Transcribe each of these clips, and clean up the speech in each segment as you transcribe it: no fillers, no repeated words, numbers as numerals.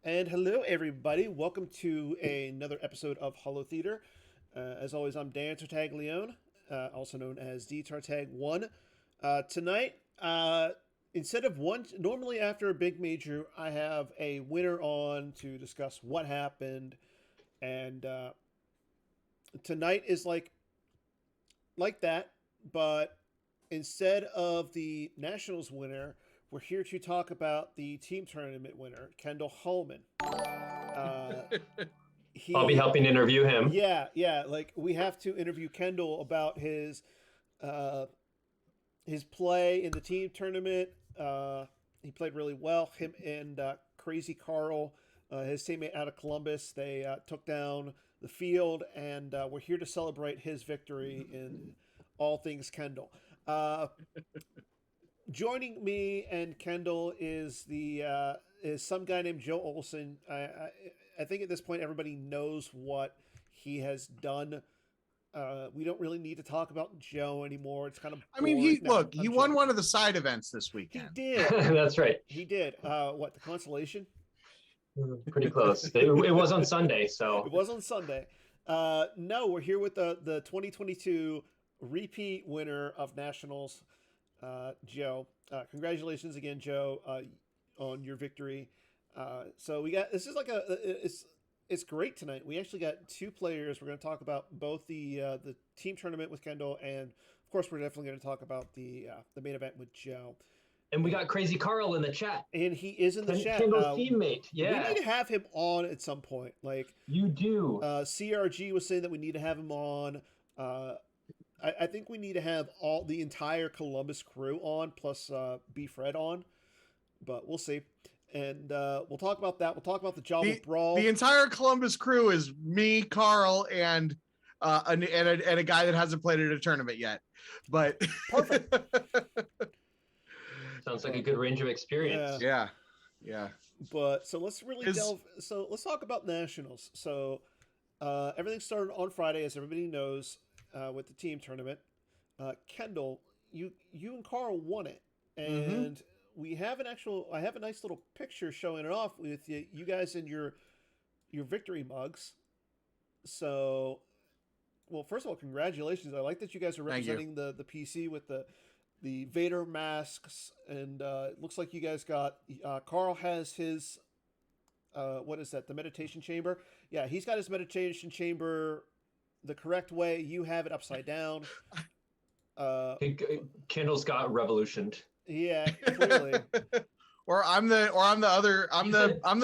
And hello, everybody. Welcome to another episode of Holotheatre. As always, I'm Dan Tartaglione, also known as D Tartag1. Tonight, instead of one, normally after a big major, I have a winner on to discuss what happened. And tonight is like that, but instead of the Nationals winner, we're here to talk about the team tournament winner, Kendall Halman. Uh, I'll be he, helping interview him. yeah, like we have to interview Kendall about uh, his play in the team tournament. He played really well. Him and Crazy Carl, his teammate out of Columbus, they took down the field, and we're here to celebrate his victory in all things Kendall. Uh, Joining me and Kendall is some guy named Joe Olson. I think at this point everybody knows what he has done. We don't really need to talk about Joe anymore. It's kind of I mean, boring. No, he I'm won joking. one of the side events this He weekend. did. That's right. He did. What, the consolation? Pretty close. It was on Sunday, It so was on Sunday. No, we're here with the 2022 repeat winner of Nationals, Joe. Congratulations again, Joe, on your victory. So we got this is like it's great tonight. We actually got two players. We're going to talk about both the team tournament with Kendall, and of course, we're definitely going to talk about the main event with Joe. and we got Crazy Carl in the chat. And he is in the chat. Kendall's teammate. We Yeah, need to have him on at some point. Like you do. CRG was saying that we need to have him on. I think we need to have the entire Columbus crew on, plus B Fred on, but we'll see. And we'll talk about that. We'll talk about the Java Brawl. The entire Columbus crew is me, Carl, and a guy that hasn't played at a tournament yet. But Perfect. Sounds like a good range of experience. yeah. But so let's really delve. So let's talk about Nationals. So everything started on Friday, as everybody knows, with the team tournament. Kendall, you and Carl won it, and we have I have a nice little picture showing it off with you guys in your victory mugs. So, well, first of all, congratulations. I like that you guys are representing the PC with the Vader masks, and it looks like you guys got Carl has his what is that, the meditation chamber? Yeah, he's got his meditation chamber the correct way. You have it upside down. Kendall's got revolutioned. Yeah, clearly. I'm the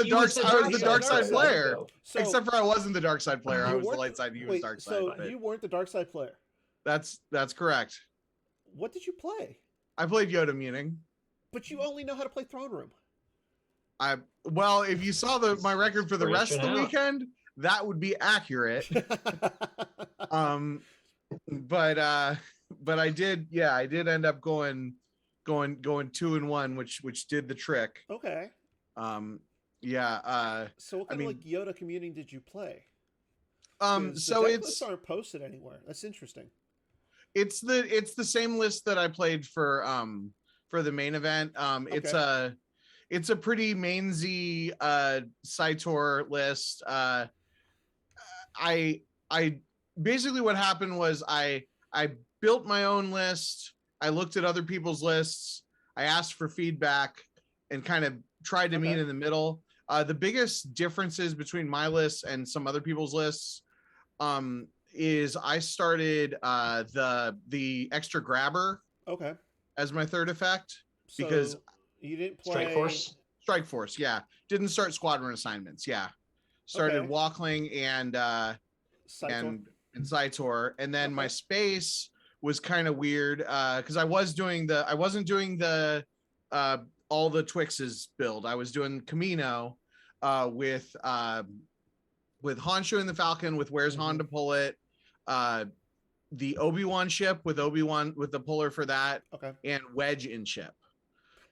dark side. I was the dark side player. So, Except for I wasn't the dark side player. I was the light side. He was wait, dark side. So you weren't the dark side player. That's correct. What did you play? I played Yoda Muning. But you only know how to play Throne Room. Well, if you saw my record for the rest of the weekend, that would be accurate. But I did end up going 2-1, which did the trick. Okay. Yeah. So what kind of like Yoda communing did you play? So it's aren't posted anywhere. That's interesting. It's the same list that I played for the main event. Okay. It's a pretty mainsy Saitor list. I basically what happened was I built my own list. I looked at other people's lists. I asked for feedback and kind of tried to meet in the middle. The biggest differences between my list and some other people's lists is I started the extra grabber as my third effect, because you didn't play Strike Force, yeah. Didn't start squadron assignments, yeah. Started Walkling and Saitor, and then my space was kind of weird because I wasn't doing the all the Twixes build. I was doing Camino with Honshu and the Falcon with Where's Han to pull it, the Obi-Wan ship with Obi-Wan with the puller for that, and Wedge in ship.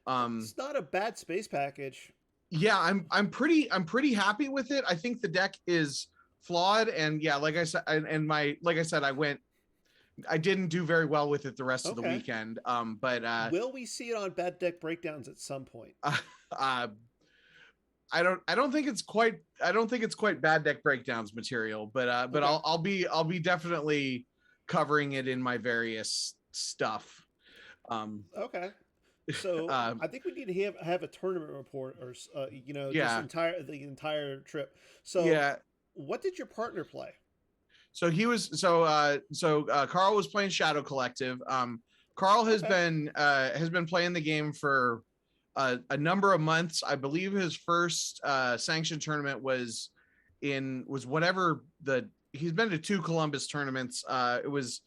It's not a bad space package. Yeah, I'm pretty happy with it. I think the deck is flawed, and yeah, like I said, I didn't do very well with it the rest of the weekend. But will we see it on Bad Deck Breakdowns at some point? I don't think it's quite bad deck breakdowns material, but Okay. I'll be definitely covering it in my various stuff. Okay. So I think we need to have a tournament report, or Yeah. the entire trip. So Yeah. what did your partner play? So Carl was playing Shadow Collective. Carl has been playing the game for a number of months. I believe his first sanctioned tournament was whatever he's been to 2 Columbus tournaments. It was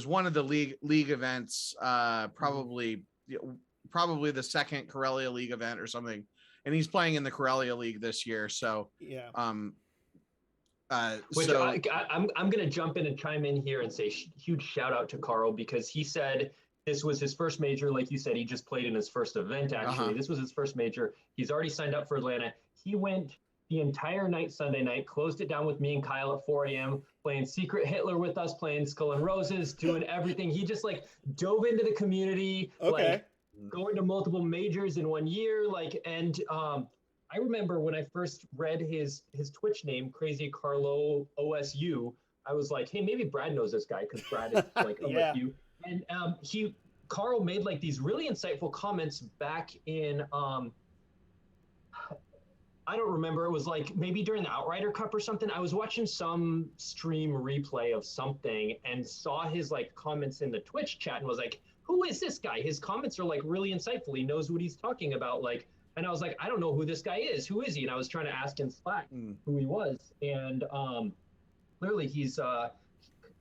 one of the league events, probably the second Corellia League event or something. And he's playing in the Corellia League this year. So yeah. Which I'm going to jump in and chime in here and say huge shout out to Carl, because he said this was his first major. Like you said, he just played in his first event. Actually, This was his first major. He's already signed up for Atlanta. He went the entire night Sunday night, closed it down with me and Kyle at 4 a.m., playing Secret Hitler with us, playing Skull and Roses, doing everything. He just dove into the community, going to multiple majors in 1 year. I remember when I first read his Twitch name, Crazy Carlo OSU, I was like, hey, maybe Brad knows this guy, because Brad is OSU. And Carl made these really insightful comments back in, I don't remember, it was maybe during the Outrider Cup or something. I was watching some stream replay of something and saw his comments in the Twitch chat and was like, who is this guy? His comments are really insightful. He knows what he's talking about. And I was like, I don't know who this guy is. Who is he? And I was trying to ask in Slack who he was. And clearly he's,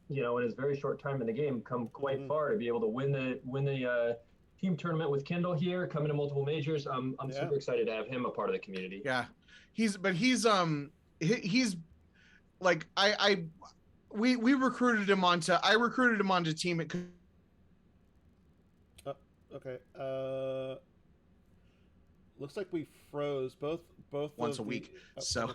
in his very short time in the game, come quite far to be able to win the team tournament with Kendall here, coming to multiple majors. I'm super excited to have him a part of the community. Yeah, we recruited him onto. I recruited him onto team at. Okay. Looks like we froze both once a week. So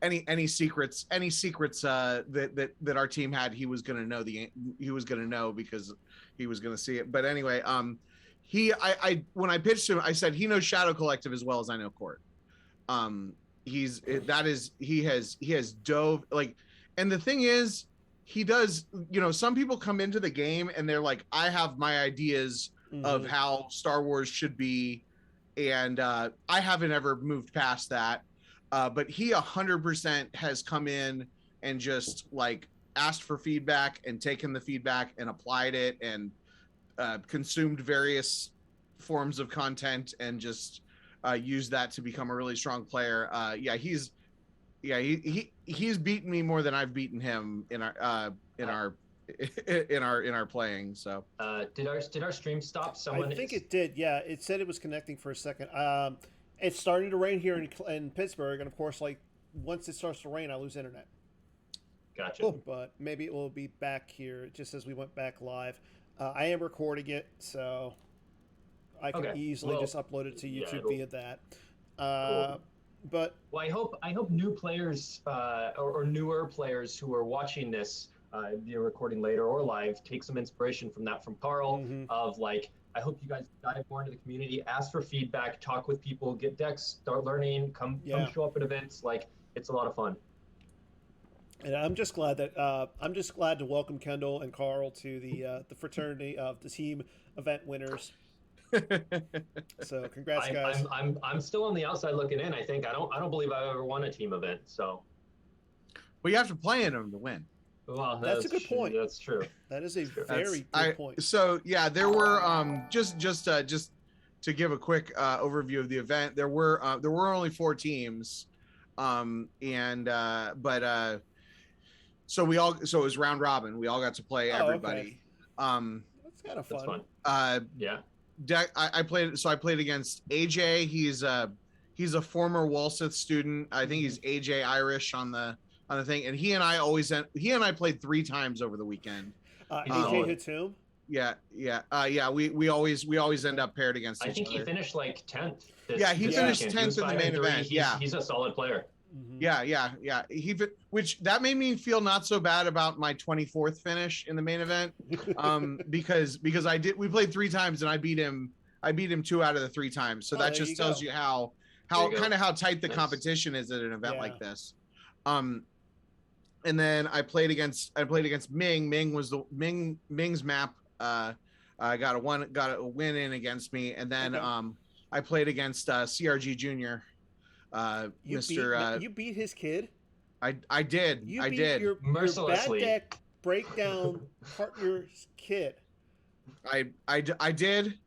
any secrets that our team had, he was going to know because he was going to see it. But anyway, when I pitched him, I said he knows Shadow Collective as well as I know Court. He has dove and the thing is, he does, some people come into the game and they're like, I have my ideas of how Star Wars should be, and I haven't ever moved past that. But he 100% has come in and just asked for feedback and taken the feedback and applied it and consumed various forms of content and just used that to become a really strong player. He's beaten me more than I've beaten him in our playing. So did our stream stop? I think it did. Yeah, it said it was connecting for a second. It's starting to rain here in Pittsburgh, and of course, once it starts to rain, I lose internet. Gotcha. But maybe it will be back here just as we went back live. I am recording it, so I can easily just upload it to YouTube via that. Cool. But I hope new players or newer players who are watching this via recording later or live take some inspiration from Carl of I hope you guys dive more into the community, ask for feedback, talk with people, get decks, start learning, come show up at events. It's a lot of fun. And I'm just glad to welcome Kendall and Carl to the fraternity of the team event winners. So congrats, guys. I'm still on the outside looking in. I think I don't believe I've ever won a team event. So, well, you have to play in them to win. Well, that's a good point. That's true. That is a very good point. So yeah, there were just to give a quick overview of the event. There were only 4 teams, so it was round robin. We all got to play everybody. Okay. That's kind of fun. Yeah. I played against AJ. He's a former Walseth student. I think he's AJ Irish on the thing, and he and I played 3 times over the weekend. AJ Hatum? Yeah. We always end up paired against each other. I think he finished 10th. He finished 10th in the main event. He's a solid player. Yeah. Which that made me feel not so bad about my 24th finish in the main event, because we played 3 times and I beat him 2 out of the 3 times. So that just tells you how how tight the Nice. competition is at an event like this. And then I played against Ming. Ming's map. I got a win in against me, and then I played against CRG Junior. You beat his kid. I did. You I beat did. your Mercilessly. bad deck breakdown partner's kid. I did.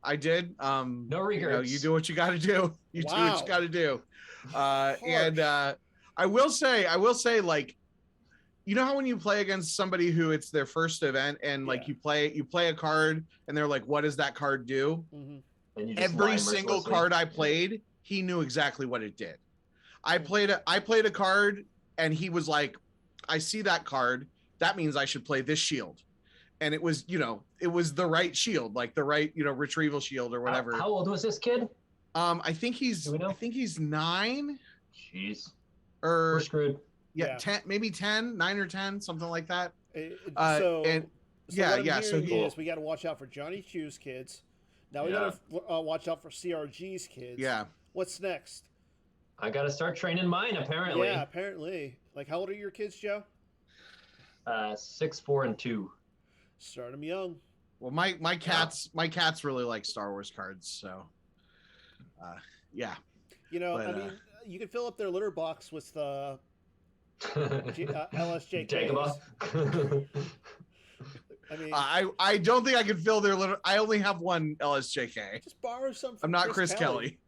No regrets. You do what you got to do. You do what you got to do. And I will say, like, you know how when you play against somebody who it's their first event and like you play a card and they're like, what does that card do? And you just Every single card I played, he knew exactly what it did. I played a card and he was like, I see that card. That means I should play this shield. And it was, it was the right shield, like the right, retrieval shield or whatever. How old was this kid? I think he's 9. Jeez. Or we're screwed. Yeah, 10, maybe 10, 9 or 10, something like that. So we got to watch out for Johnny Q's kids. Now we got to watch out for CRG's kids. Yeah. What's next? I got to start training mine, apparently. Yeah, apparently. Like, how old are your kids, Joe? 6, 4, and 2. Start them young. Well, my cats really like Star Wars cards, so yeah. I mean, you can fill up their litter box with LSJK. I mean, I don't think I can fill their litter. I only have one LSJK. Just borrow some. I'm not Chris Kelly.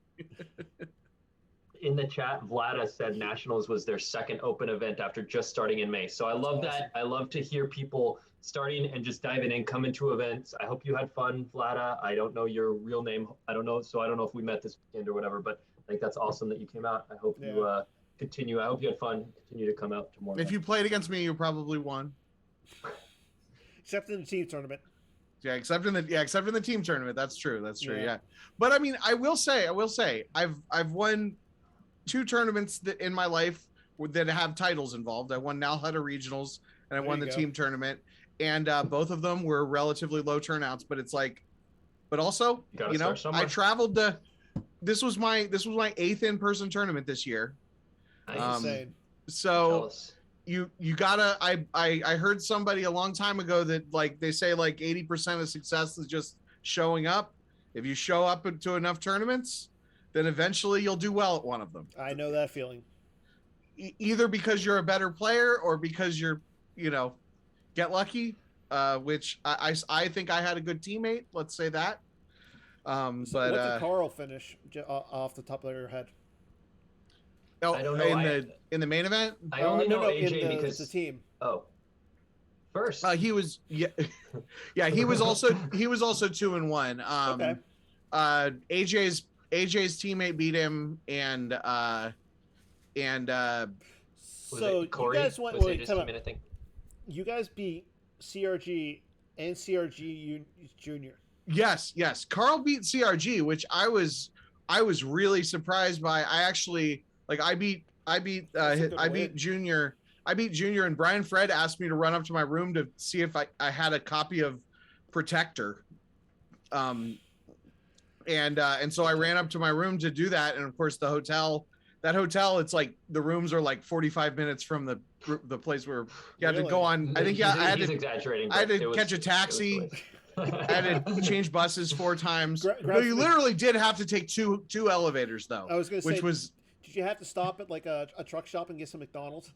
In the chat, Vlada said Nationals was their second open event after just starting in May. So I love that. I love to hear people starting and just diving in, coming to events. I hope you had fun, Vlada. I don't know your real name. I don't know if we met this weekend or whatever, but I think that's awesome that you came out. I hope you continue. I hope you had fun. Continue to come out to more. If you played against me, you probably won. Except in the team tournament. Yeah, except in the team tournament. That's true. Yeah. But I mean, I will say, I've won 2 tournaments in my life that have titles involved. I won Nalhutta Regionals and I won the team tournament, and both of them were relatively low turnouts. But it's like, but also, I traveled to. This was my 8th in-person tournament this year. So you gotta. I heard somebody a long time ago that like they say like 80% of success is just showing up. If you show up to enough tournaments, then eventually you'll do well at one of them. I know that feeling. Either because you're a better player or because you're, get lucky, which I think I had a good teammate. Let's say that. But what did Carl finish off the top of your head? Oh, I don't know. In the main event? I only know AJ because the team. Oh. First. He was yeah, he was also 2-1. Okay. AJ's teammate beat him and so Corey? You guys went teammate, I think. You guys beat CRG and CRG Junior. Yes. Carl beat CRG, which I was really surprised by. I actually I beat Junior. I beat Junior, and Brian Fred asked me to run up to my room to see if I had a copy of Protector. And so I ran up to my room to do that. And of course that hotel, it's like the rooms are like 45 minutes from the place where you had to go on. I think I had to catch a taxi. I had to change buses 4 times. No, you literally did have to take two elevators though. I was going to say, did you have to stop at like a truck shop and get some McDonald's?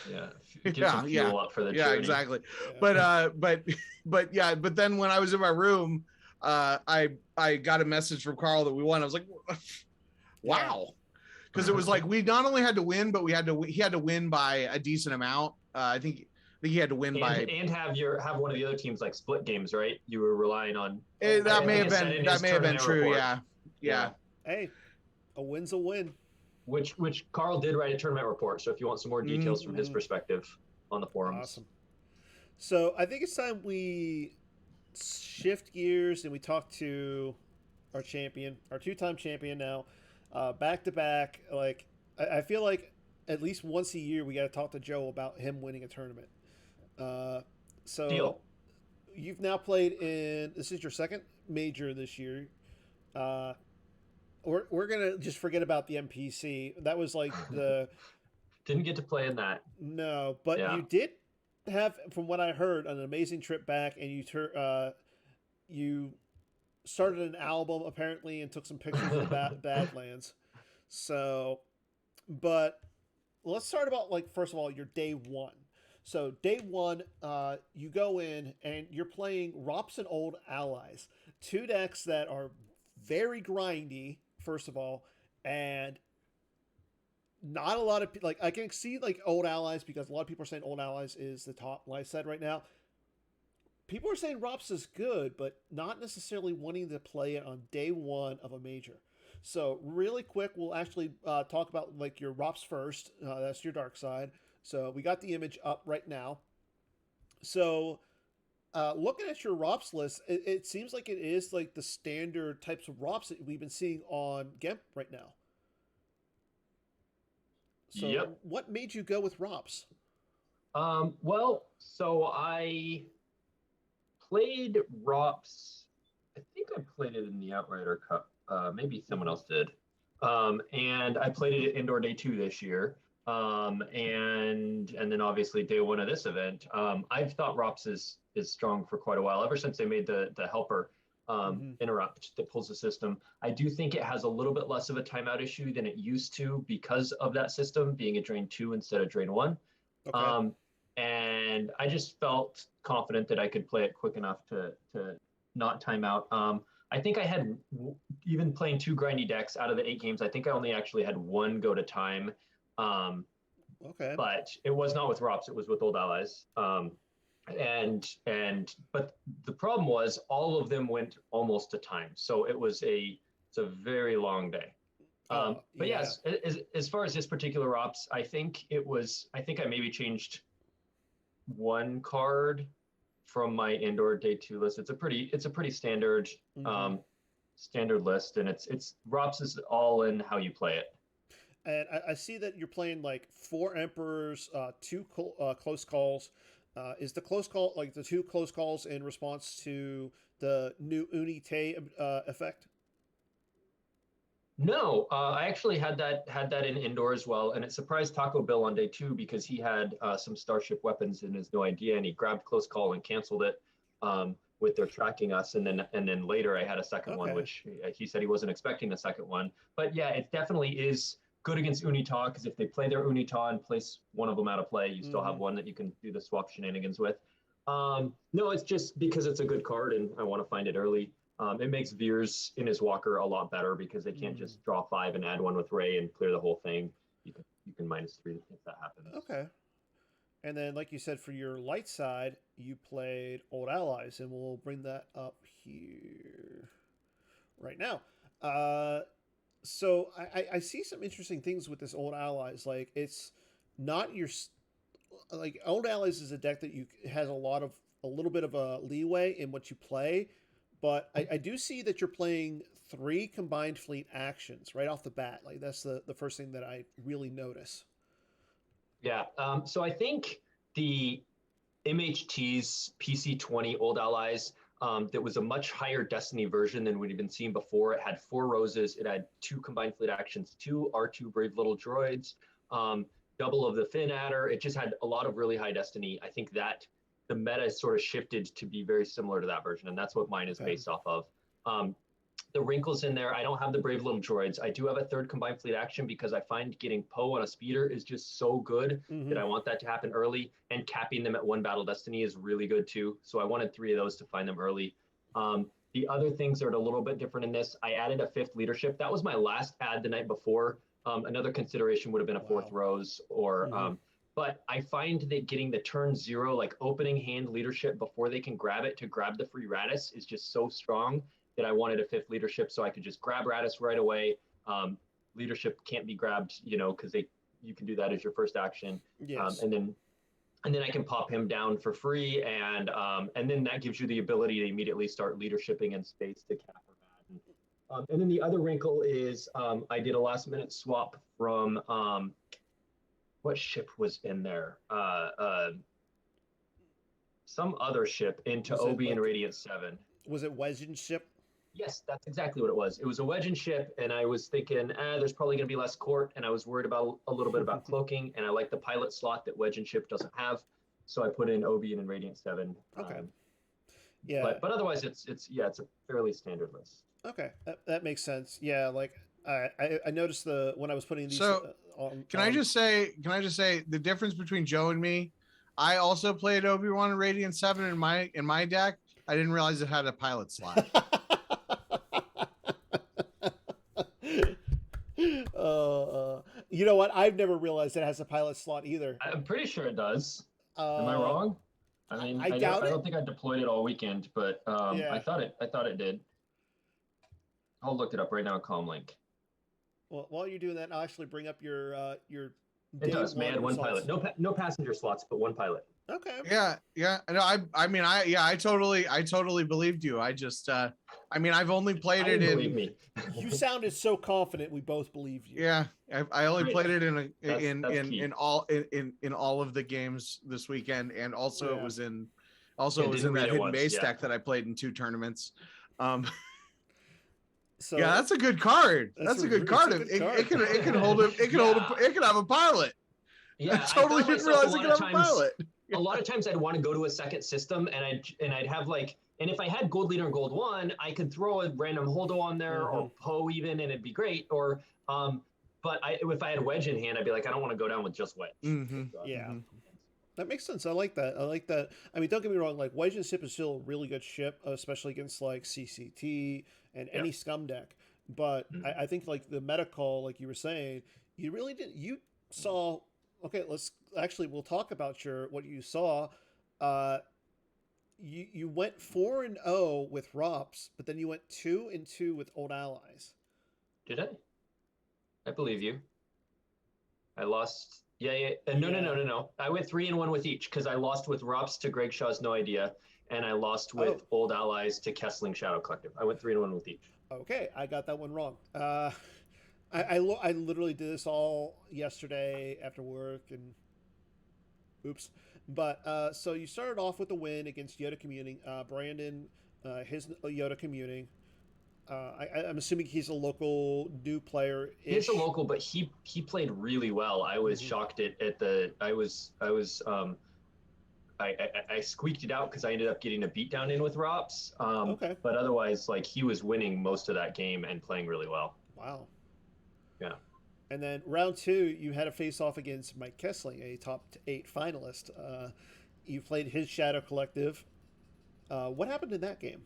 Yeah. Get some fuel up for the journey. Exactly. Yeah. But then when I was in my room, I got a message from Carl that we won. I was like, wow. Because it was like we not only had to win, but he had to win by a decent amount. I think he had to win and have one of the other teams like split games, right? You were relying on that may have been true. Report. Yeah. Hey, a win's a win. Which Carl did write a tournament report. So if you want some more details from his perspective on the forums. Awesome. So I think it's time we shift gears and we talk to our champion, our 2-time champion now, back to back. Like I feel like at least once a year we got to talk to Joe about him winning a tournament. So Deal. You've now played this is your second major this year. we're gonna just forget about the NPC. That was like the Didn't get to play in that. no, but Yeah. you did have, from what I heard, an amazing trip back, and you started an album apparently and took some pictures of the Badlands. So, but let's start about, like, first of all, your day one. So day one, you go in and you're playing Rops and Old Allies, two decks that are very grindy. First of all, and not a lot of like, I can see like Old Allies because a lot of people are saying Old Allies is the top, like I said right now. People are saying Rops is good, but not necessarily wanting to play it on day one of a major. So really quick, we'll actually talk about like your Rops first. That's your dark side. So we got the image up right now. So looking at your Rops list, it seems like it is like the standard types of Rops that we've been seeing on GEMP right now. So Yep. What made you go with Rops? Well, so I played Rops. I think I played it in the Outrider Cup. Maybe someone else did. And I played it at Indoor Day 2 this year. And then obviously day one of this event. I've thought Rops is strong for quite a while, ever since they made the helper interrupt that pulls the system. I do think it has a little bit less of a timeout issue than it used to because of that system being a drain 2 instead of drain 1. Okay. And I just felt confident that I could play it quick enough to not time out. I think I had, even playing 2 grindy decks out of the 8 games, I think I only actually had 1 go to time. Okay. But it was not with Rops, it was with Old Allies. But the problem was all of them went almost to time. So it's a very long day. But yeah. yes, as far as this particular Rops, I think I maybe changed 1 card from my Indoor Day 2 list. It's a pretty standard standard list, and it's Rops is all in how you play it. And I see that you're playing like 4 Emperors, 2 close calls. Is the close call like the 2 close calls in response to the new Unite effect? No, I actually had that in Indoor as well, and it surprised Taco Bill on day 2 because he had some Starship weapons in his no idea, and he grabbed close call and canceled it with their tracking us, and then later I had a second one, which he said he wasn't expecting a second one. But yeah, it definitely is good against Unita, because if they play their Unita and place one of them out of play, you still have one that you can do the swap shenanigans with. No, it's just because it's a good card and I want to find it early. It makes Veers in his walker a lot better because they can't just draw 5 and add 1 with Ray and clear the whole thing. You can -3 if that happens. Okay. And then, like you said, for your light side, you played Old Allies, and we'll bring that up here right now. So I see some interesting things with this Old Allies. Like, it's not your like Old Allies is a deck that has a little bit of a leeway in what you play, but I do see that you're playing 3 combined fleet actions right off the bat. Like, that's the first thing that I really notice. Yeah. So I think the MHT's PC20 Old Allies, that was a much higher Destiny version than we'd been seeing before. It had 4 roses. It had 2 combined fleet actions, 2 R2 brave little droids, double of the Fin Adder. It just had a lot of really high Destiny. I think that the meta sort of shifted to be very similar to that version, and that's what mine is based off of. The wrinkles in there, I don't have the brave little droids. I do have a 3rd combined fleet action because I find getting Poe on a speeder is just so good that I want that to happen early, and capping them at 1 battle destiny is really good too. So I wanted 3 of those to find them early. The other things are a little bit different in this. I added a 5th leadership. That was my last add the night before. Another consideration would have been a 4th rose, or but I find that getting the turn 0, like opening hand leadership before they can grab it to grab the free Radis, is just so strong that I wanted a 5th leadership so I could just grab Radis right away. Leadership can't be grabbed, because you can do that as your first action. Yes. And then I can pop him down for free, and then that gives you the ability to immediately start leadershiping in space to cap or bad. And then the other wrinkle is I did a last minute swap from what ship was in there? Some other ship into OB and Radiant 7. Was it Wedge's ship? Yes, that's exactly what it was. It was a wedge and ship, and I was thinking, there's probably going to be less court, and I was worried about a little bit about cloaking, and I like the pilot slot that wedge and ship doesn't have, so I put in Obi and Radiant 7. Okay. Yeah. But otherwise, it's a fairly standard list. Okay, that makes sense. Yeah, like I noticed when I was putting these. So can I just say the difference between Joe and me? I also played Obi-Wan and Radiant 7 in my deck. I didn't realize it had a pilot slot. You know what? I've never realized it has a pilot slot either. I'm pretty sure it does. Am I wrong? I mean, I don't think I deployed it all weekend, but yeah. I thought it did. I'll look it up right now at Comlink. Well, while you're doing that, I'll actually bring up your. It does. May add one pilot. No passenger slots, but one pilot. Okay. Yeah. No, I totally believed you. I just, I've only played it in. Believe me. You sounded so confident. We both believed you. Yeah, I only played it in all of the games this weekend, and also it was in that hidden base deck that I played in 2 tournaments. So yeah, that's a good card. That's a good card. It can hold it. It can have a pilot. Yeah, I totally didn't realize it could have a pilot. A lot of times I'd want to go to a second system, and I'd have and if I had Gold Leader and Gold 1, I could throw a random Holdo on there or Poe even, and it'd be great. Or but if I had a wedge in hand, I'd be like, I don't want to go down with just wedge. Yeah. That makes sense. I like that. I mean, don't get me wrong. Like, wedge and ship is still a really good ship, especially against like CCT and any scum deck. But I think like the meta call, like you were saying, you really didn't. You saw. Okay, we'll talk about what you saw. You went 4-0 with ROPS, but then you went 2-2 with Old Allies. Did I? I believe you. I lost. Yeah. No. I went 3-1 with each because I lost with ROPS to Greg Shaw's No Idea, and I lost with Old Allies to Kessling Shadow Collective. I went 3-1 with each. Okay, I got that one wrong. I literally did this all yesterday after work, and oops. But so you started off with a win against Yoda Commuting. Brandon, his Yoda Commuting. I'm assuming he's a local new player. He's a local, but he played really well. I was shocked at the. I squeaked it out because I ended up getting a beatdown in with ROPS. Okay. But otherwise, like, he was winning most of that game and playing really well. Wow. Yeah. And then round 2, you had a face-off against Mike Kessling, a top 8 finalist. You played his Shadow Collective. What happened in that game?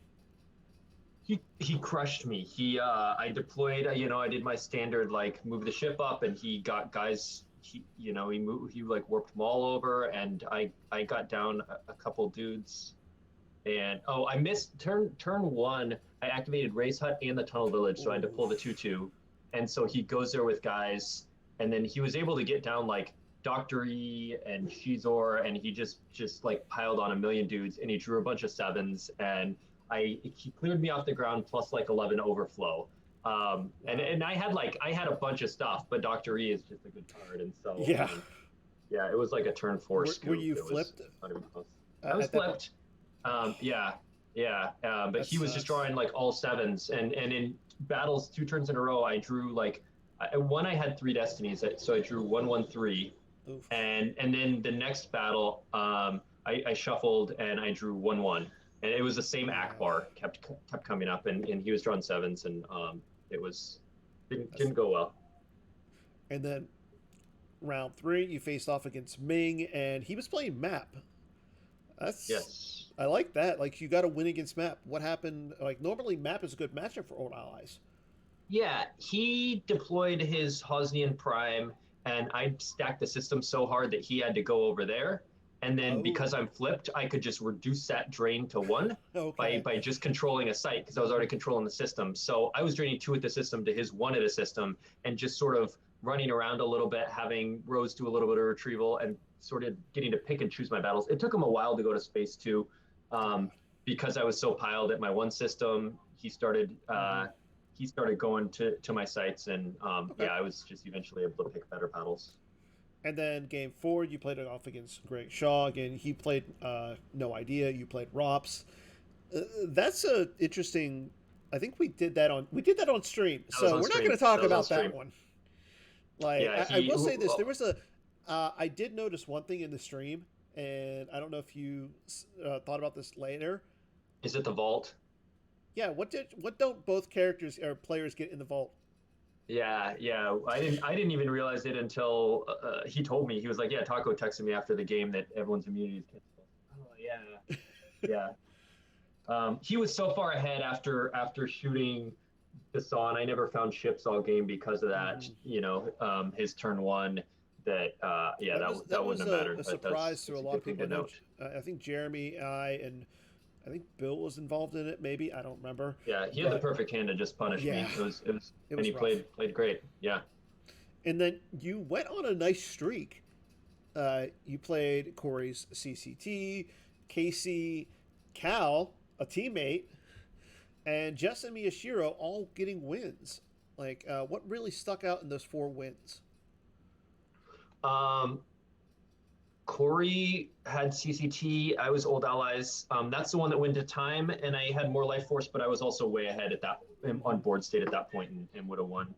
He crushed me. I deployed. I did my standard like move the ship up, and he got guys. He like warped them all over, and I got down a couple dudes, and I missed turn 1. I activated Race Hut and the Tunnel Village, so I had to pull the 2/2. And so he goes there with guys, and then he was able to get down like Dr. E and Shizor, and he just like piled on a million dudes, and he drew a bunch of 7s, and he cleared me off the ground plus like 11 overflow. And I had a bunch of stuff, but Dr. E is just a good card, and so yeah, it was like a turn 4 scoop. Were you flipped? I was flipped. But he was just drawing like all 7s, and in battles 2 turns in a row, I drew like I had 3 destinies, so I drew 1/1/3, and then the next battle I shuffled and I drew 1/1, and it was the same Akbar kept coming up, and he was drawing 7s, and it didn't go well. And then round 3, you faced off against Ming, and he was playing Map. Yes. I like that. Like, you got to win against Map. What happened? Like, normally Map is a good matchup for Old Allies. Yeah, he deployed his Hosnian Prime, and I stacked the system so hard that he had to go over there. And then because I'm flipped, I could just reduce that drain to 1 by just controlling a site, because I was already controlling the system. So I was draining 2 at the system to his 1 at a system, and just sort of running around a little bit, having Rose do a little bit of retrieval, and sort of getting to pick and choose my battles. It took him a while to go to space 2, because I was so piled at my 1 system. He started going to my sites, and I was just eventually able to pick better battles. And then game 4, you played it off against Greg Shaw. Again, he played No Idea. You played ROPS. That's a interesting. I think we did that on stream. So we're not stream. going to talk That was on about that stream. one. Like Yeah, I will say this: there was a I did notice one thing in the stream, and I don't know if you thought about this later. Is it the vault? Yeah. What don't both characters or players get in the vault? Yeah. I didn't even realize it until he told me. He was like, "Yeah, Taco texted me after the game that everyone's immunity is canceled." Oh yeah, yeah. He was so far ahead after shooting Hassan. I never found ships all game because of that. You know, his turn one. That wouldn't have mattered. A surprise to a lot of people. I I think Jeremy, and I think Bill was involved in it. Maybe I don't remember. Yeah, he had the perfect hand to just punish me. It was and he rough. played great. Yeah. And then you went on a nice streak. You played Corey's CCT, Casey, Cal, a teammate, and Jess and Miyashiro all getting wins. Like, what really stuck out in those 4 wins? Corey had CCT. I was Old Allies. That's the one that went to time, and I had more life force, but I was also way ahead at that on board state at that point and would have won.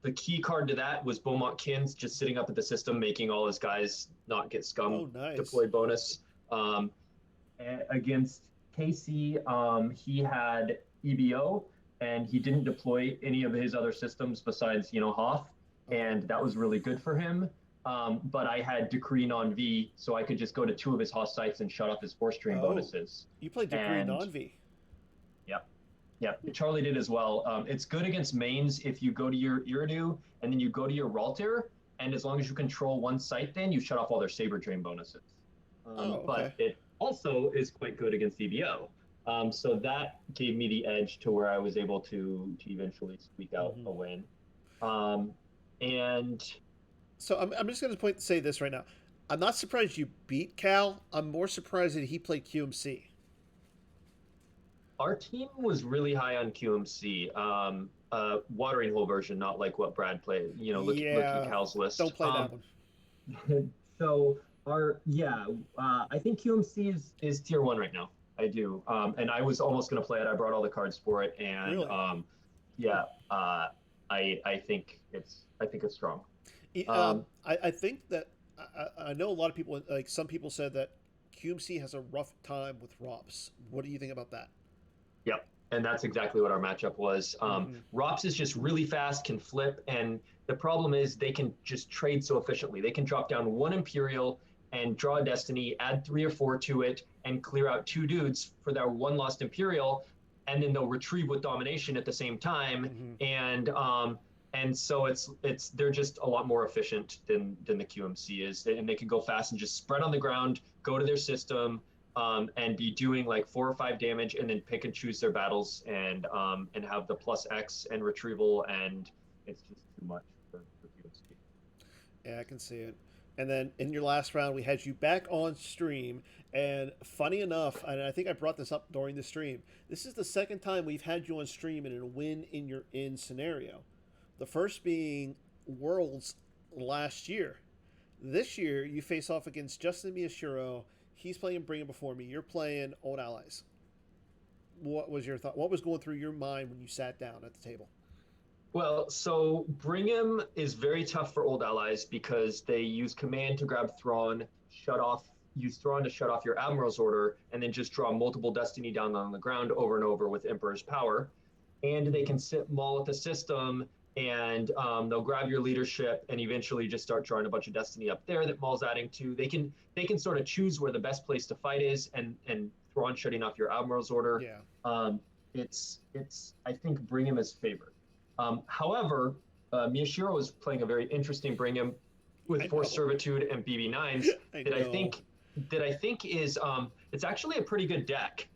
The key card to that was Beaumont Kins just sitting up at the system, making all his guys not get scum. Oh, nice. Deploy bonus. Against Casey, he had EBO, and he didn't deploy any of his other systems besides, Hoth, and that was really good for him. But I had Decree non-V, so I could just go to 2 of his Hoth sites and shut off his force train bonuses. You played Decree non-V. Yeah, Charlie did as well. It's good against mains if you go to your Iridu and then you go to your Raltir, and as long as you control one site, then you shut off all their Saber Drain bonuses. Okay. But it also is quite good against EBO. So that gave me the edge to where I was able to eventually squeak out a win. And so I'm just going to say this right now. I'm not surprised you beat Cal. I'm more surprised that he played QMC. Our team was really high on QMC. Watering hole version, not like what Brad played. Look at Cal's list. Don't play that one. So I think QMC is tier 1 right now. I do. And I was almost going to play it. I brought all the cards for it, and really? I think it's strong. I think that I know a lot of people, like some people said that QMC has a rough time with ROPS. What do you think about that? Yep, and that's exactly what our matchup was. ROPS is just really fast, can flip, and the problem is they can just trade so efficiently. They can drop down 1 Imperial and draw a Destiny, add 3 or 4 to it, and clear out 2 dudes for their 1 lost Imperial, and then they'll retrieve with domination at the same time. And so they're just a lot more efficient than the QMC is, and they can go fast and just spread on the ground, go to their system, and be doing like 4 or 5 damage, and then pick and choose their battles, and have the +X and retrieval, and it's just too much for QMC. Yeah, I can see it. And then in your last round, we had you back on stream, and funny enough, and I think I brought this up during the stream, this is the second time we've had you on stream in a win in your in scenario. The first being Worlds last year. This year, you face off against Justin Miyashiro. He's playing Bring Him Before Me. You're playing Old Allies. What was your thought? What was going through your mind when you sat down at the table? Well, so Bring Him is very tough for Old Allies because they use command to grab Thrawn, use Thrawn to shut off your Admiral's Order, and then just draw multiple Destiny down on the ground over and over with Emperor's Power. And they can sit Maul at the system, and they'll grab your leadership and eventually just start drawing a bunch of Destiny up there that Maul's adding to. They can sort of choose where the best place to fight is, and Thrawn shutting off your Admiral's Order. Yeah. It's I think Bring Him is favored. However, Miyashiro was playing a very interesting Bring Him with Forced Servitude and BB9s that I think is it's actually a pretty good deck.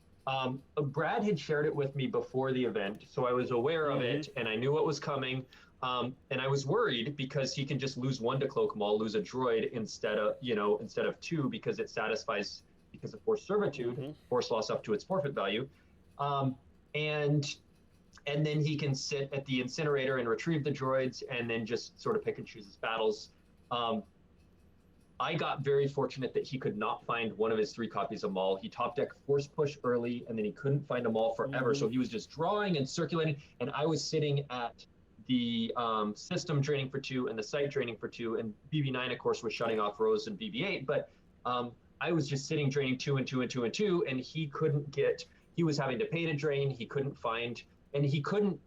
Brad had shared it with me before the event, so I was aware of it and I knew what was coming. And I was worried because he can just lose 1 to Cloak Maul, lose a droid instead of 2 because it satisfies because of Forced Servitude, force loss up to its forfeit value. And then he can sit at the incinerator and retrieve the droids and then just sort of pick and choose his battles. I got very fortunate that he could not find one of his 3 copies of Maul. He top deck force push early, and then he couldn't find a Maul forever. So he was just drawing and circulating, and I was sitting at the system draining for 2 and the site draining for 2, and BB9, of course, was shutting off Rose and BB8, but I was just sitting draining 2 and 2 and 2 and 2, and he couldn't get, he was having to pay to drain, he couldn't find, and he couldn't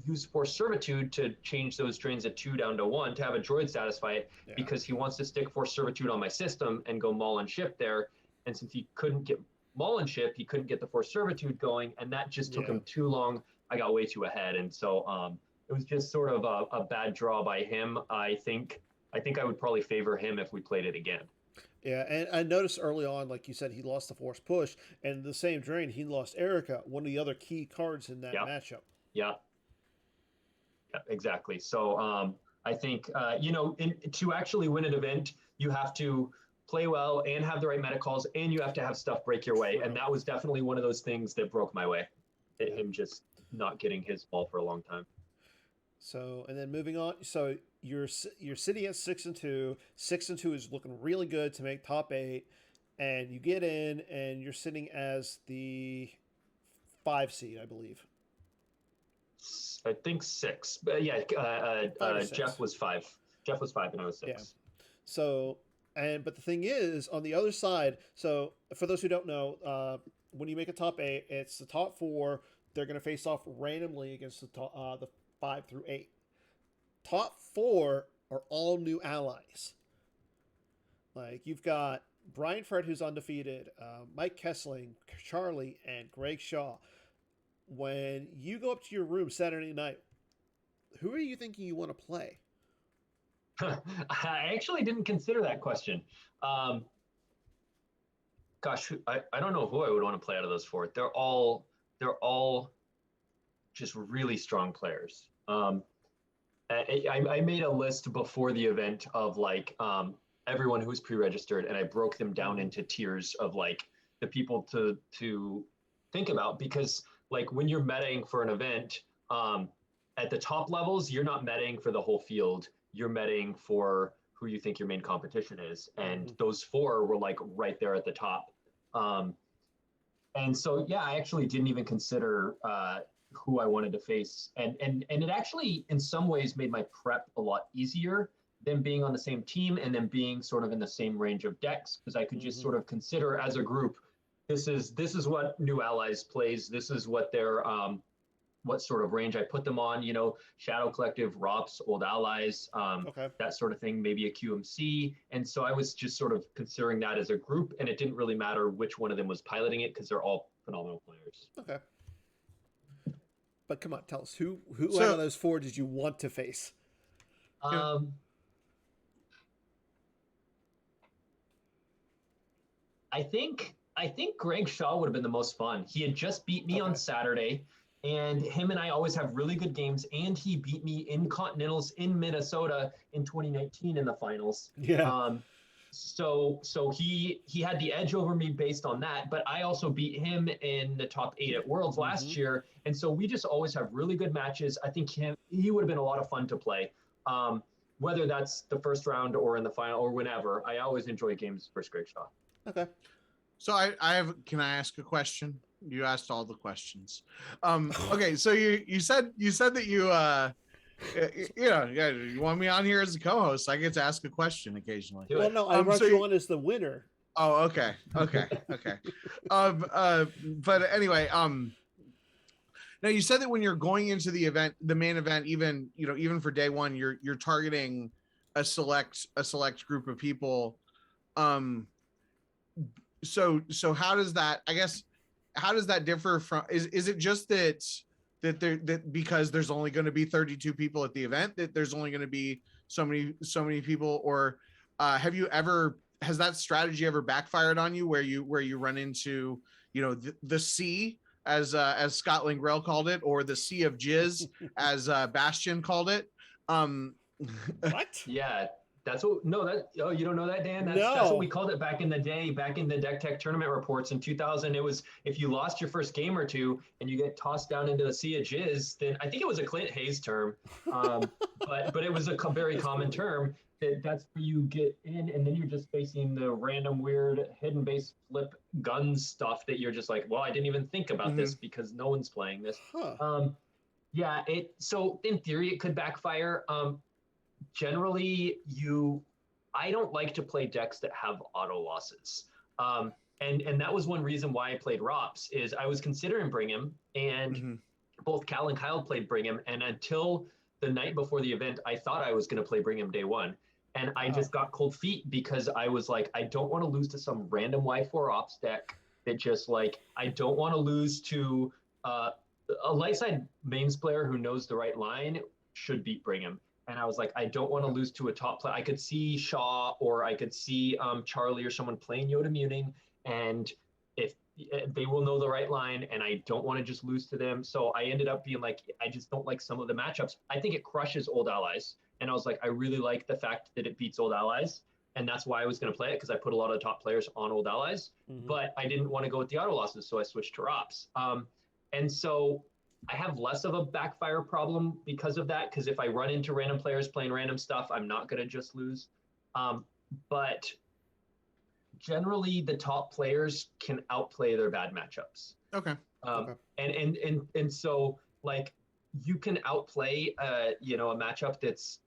use Force Servitude to change those drains at 2 down to 1 to have a droid satisfy it, because he wants to stick Force Servitude on my system and go Maul and Ship there. And since he couldn't get Maul and Ship, he couldn't get the Force Servitude going, and that just took him too long. I got way too ahead, and so it was just sort of a bad draw by him. I think I would probably favor him if we played it again. Yeah, and I noticed early on, like you said, he lost the Force Push, and the same drain, he lost Erica, one of the other key cards in that matchup. Yeah, exactly. So I think, to actually win an event, you have to play well and have the right meta calls, and you have to have stuff break your way. And that was definitely one of those things that broke my way, him just not getting his ball for a long time. So, and then moving on, so you're sitting at 6-2. 6-2 is looking really good to make top 8, and you get in, and you're sitting as the 5 seed, I believe. I think 6, but yeah, Jeff was 5. Jeff was 5, and I was 6. Yeah. So, but the thing is, on the other side, so for those who don't know, when you make a top 8, it's the top 4. They're going to face off randomly against the 5 through 8. Top 4 are all new allies. Like, you've got Brian Fred, who's undefeated, Mike Kessling, Charlie, and Greg Shaw. When you go up to your room Saturday night, who are you thinking you want to play? I actually didn't consider that question. Gosh, I don't know who I would want to play out of those 4. They're all just really strong players. I made a list before the event of like everyone who's pre-registered, and I broke them down into tiers of like the people to think about, because like when you're metaing for an event, at the top levels, you're not metaing for the whole field. You're metaing for who you think your main competition is. And those 4 were like right there at the top. And so, yeah, I actually didn't even consider who I wanted to face. And it actually, in some ways, made my prep a lot easier than being on the same team and then being sort of in the same range of decks, because I could just sort of consider as a group, this is what New Allies plays. This is what their what sort of range I put them on. Shadow Collective, ROPS, Old Allies, that sort of thing. Maybe a QMC. And so I was just sort of considering that as a group, and it didn't really matter which one of them was piloting it because they're all phenomenal players. Okay. But come on, tell us who out of those 4 did you want to face? I think Greg Shaw would have been the most fun. He had just beat me on Saturday, and him and I always have really good games, and he beat me in Continentals in Minnesota in 2019 in the finals. Yeah. So he had the edge over me based on that, but I also beat him in the top 8 at Worlds last year, and so we just always have really good matches. I think he would have been a lot of fun to play, whether that's the first round or in the final or whenever. I always enjoy games versus Greg Shaw. Okay. So can I ask a question? You asked all the questions. Okay, so you said that you you want me on here as a co-host. I get to ask a question occasionally. Well, no, I brought you on as the winner. Oh, okay. But anyway, now you said that when you're going into the event, the main event, even for day 1, you're targeting a select group of people. So how does that, I guess, how does that differ from, is it just that because there's only going to be 32 people at the event, that there's only going to be so many people, or has that strategy ever backfired on you where you run into, the sea as Scott Lingrell called it, or the sea of jizz as Bastion called it? What? Yeah. You don't know that, Dan? That's what we called it back in the day, back in the Deck Tech tournament reports in 2000. It was, if you lost your first game or 2 and you get tossed down into the sea of jizz, then I think it was a Clint Hayes term, but it was a very common term. that's where you get in, and then you're just facing the random weird hidden base flip gun stuff that you're just like, well, I didn't even think about this because no one's playing this. Huh. Yeah, so in theory it could backfire. Generally, I don't like to play decks that have auto losses. And that was one reason why I played Rops, is I was considering Brigham, and both Cal and Kyle played Brigham, and until the night before the event, I thought I was going to play Brigham day one. And I just got cold feet because I was like, I don't want to lose to some random Y4 Ops deck that just like, I don't want to lose to a light side mains player who knows the right line should beat Brigham. And I was like, I don't want to lose to a top player. I could see Shaw, or I could see Charlie or someone playing Yoda Muning, and if they will know the right line, and I don't want to just lose to them. So I ended up being like, I just don't like some of the matchups. I think it crushes Old Allies. And I was like, I really like the fact that it beats Old Allies. And that's why I was going to play it, because I put a lot of the top players on Old Allies. But I didn't want to go with the auto losses, so I switched to Rops. And so I have less of a backfire problem because of that, because if I run into random players playing random stuff, I'm not going to just lose. But generally, the top players can outplay their bad matchups. Okay. And so, like, you can outplay, a matchup that's,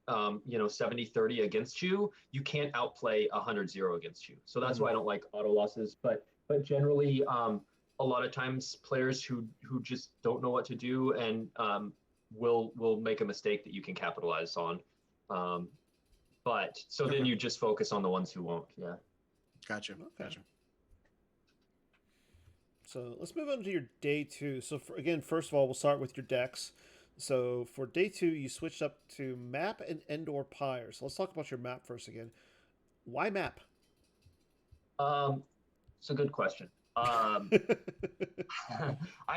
70-30 against you. You can't outplay 100-0 against you. So that's why I don't like auto losses. But generally, a lot of times players who just don't know what to do and will make a mistake that you can capitalize on. But so then you just focus on the ones who won't. Yeah. Gotcha. So let's move on to your day two. So first of all, we'll start with your decks. So for day two, you switched up to Map and Endor Pyre. So let's talk about your Map first again. Why Map? It's a good question. I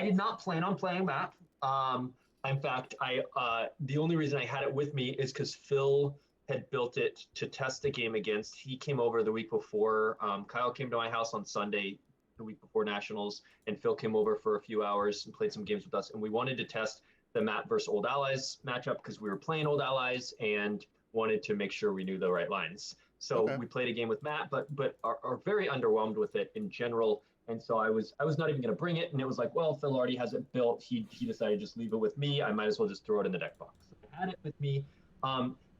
did not plan on playing Map. In fact, the only reason I had it with me is because Phil had built it to test the game against. He came over the week before. Kyle came to my house on Sunday, the week before Nationals, and Phil came over for a few hours and played some games with us. And we wanted to test the Map versus Old Allies matchup because we were playing Old Allies and wanted to make sure we knew the right lines. So we played a game with Map, but are very underwhelmed with it in general. And so I was not even going to bring it. And it was like, well, Phil already has it built. He decided to just leave it with me. I might as well just throw it in the deck box. So I had it with me.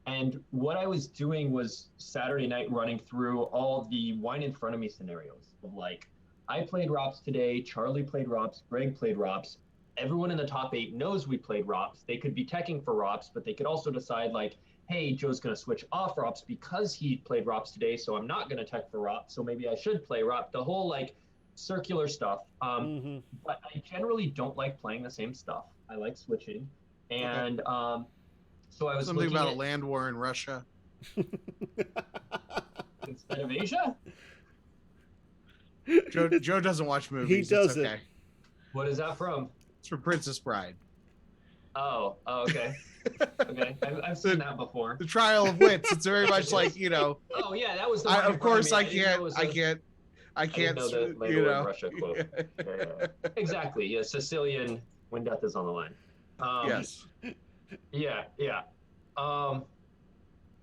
And what I was doing was Saturday night running through all the wine in front of me scenarios of like, I played Rops today. Charlie played Rops. Greg played Rops. Everyone in the top 8 knows we played Rops. They could be teching for Rops, but they could also decide like, hey, Joe's going to switch off Rops because he played Rops today. So I'm not going to tech for Rops. So maybe I should play Rops. The whole like circular stuff. But I generally don't like playing the same stuff. I like switching. And so I was something about a land war in Russia instead of Asia. Joe doesn't watch movies. He doesn't. Okay. What is that from? It's from Princess Bride. Oh, okay. Okay, I've seen that before. The Trial of Wits. It's very much like Oh yeah, that was the. Of course, I can't. I didn't know the Land War in Russia quote. Exactly. Yeah, Sicilian. When death is on the line. Yes. Yeah.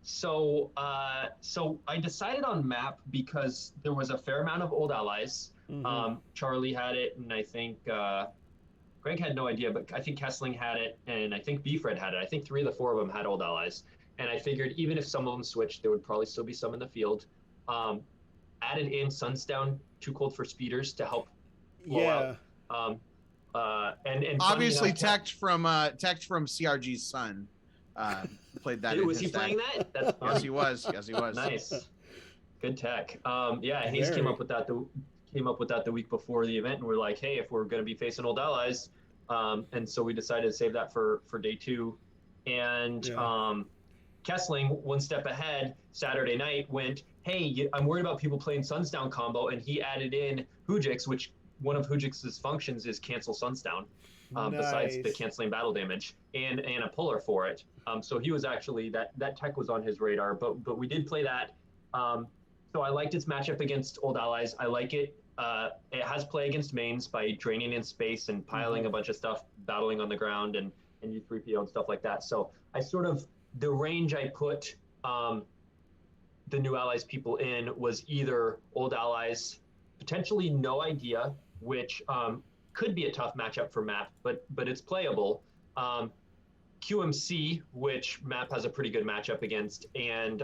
So I decided on Map because there was a fair amount of Old Allies. Charlie had it, and I think Greg had no idea, but I think Kessling had it, and I think Beefred had it. I think 3 of the 4 of them had Old Allies. And I figured even if some of them switched, there would probably still be some in the field. Added in Sundown, Too Cold for Speeders to help blow out. And obviously teched from CRG's son. Played that. Was he playing that? That's Yes, he was. Nice. Good tech. Hayes came up with that the week before the event, and we're like, hey, if we're going to be facing Old Allies, and so we decided to save that for day 2. And Kessling, one step ahead, Saturday night went, hey, I'm worried about people playing Sundown combo, and he added in Hujix, which one of Hujix's functions is cancel Sundown, besides the canceling battle damage, and a puller for it. So he was actually, that tech was on his radar, but we did play that. So I liked its matchup against Old Allies. I like it. It has play against mains by draining in space and piling a bunch of stuff, battling on the ground, and U3PO and stuff like that. So I sort of, the range I put the new allies people in was either old allies, potentially no idea, which could be a tough matchup for Map, but it's playable. QMC, which Map has a pretty good matchup against, and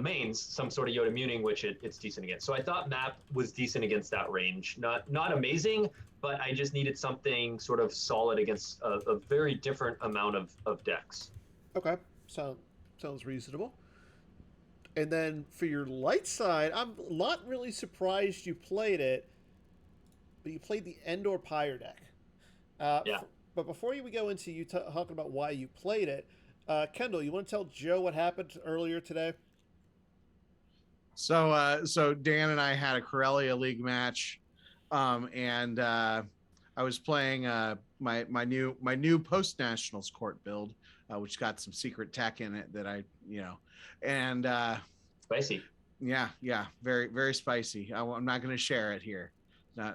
Mains, some sort of Yoda Muning, which it's decent against. So I thought Map was decent against that range. Not amazing, but I just needed something sort of solid against a very different amount of decks. Okay, sounds reasonable. And then for your light side, I'm not really surprised you played it, but you played the Endor Pyre deck. Yeah. But before we go into you talking about why you played it, Kendall, you want to tell Joe what happened earlier today? So Dan and I had a Corellia League match, and I was playing my new post nationals court build, which got some secret tech in it that and spicy. Yeah, very very spicy. I'm not going to share it here. No.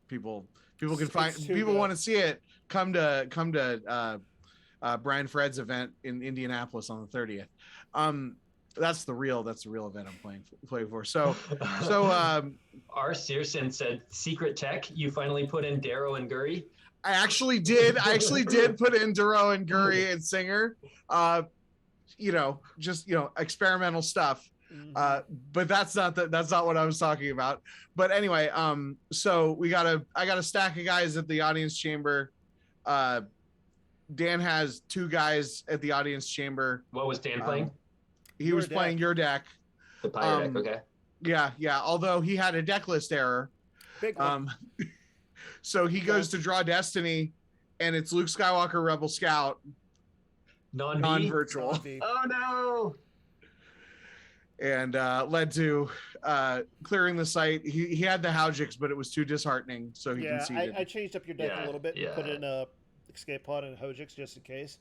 People can find. People want to see it. Come to Brian Fred's event in Indianapolis on the 30th. That's the real event I'm playing for. So R. Searson said secret tech. You finally put in Darrow and Guri. I actually did put in Darrow and Guri and Singer. Just experimental stuff. But that's not what I was talking about. But anyway, so I got a stack of guys at the audience chamber. Dan has 2 guys at the audience chamber. What was Dan playing? He was playing your deck. The Pyre deck, okay. Yeah. Although he had a deck list error. Big one. So he goes to draw Destiny, and it's Luke Skywalker Rebel Scout. Non-virtual. Oh no. And led to clearing the site. He had the Haujiks, but it was too disheartening, so he conceded. I changed up your deck a little bit and put in a Escape Pod and Haujiks just in case.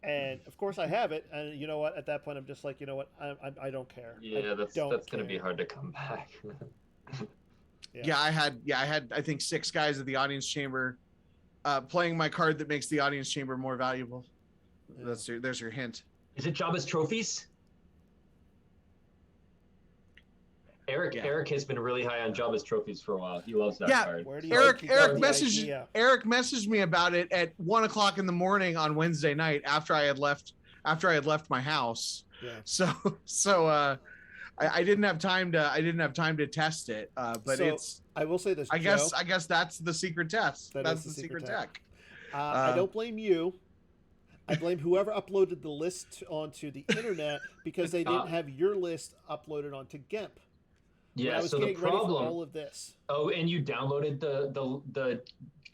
And of course I have it, and you know what? At that point, I'm just like, you know what? I don't care. Yeah, that's going to be hard to come back. I had I think 6 guys at the audience chamber, playing my card that makes the audience chamber more valuable. Yeah. There's your hint. Is it Jabba's trophies? Eric has been really high on Jabba's trophies for a while. He loves that card. Eric messaged me about it at 1:00 in the morning on Wednesday night after I had left my house. Yeah. So I didn't have time to test it. But I will say this. I guess that's the secret test. That's the secret tech. I don't blame you. I blame whoever uploaded the list onto the internet because they didn't have your list uploaded onto GIMP. Yeah, so the problem, all of this. Oh, and you downloaded the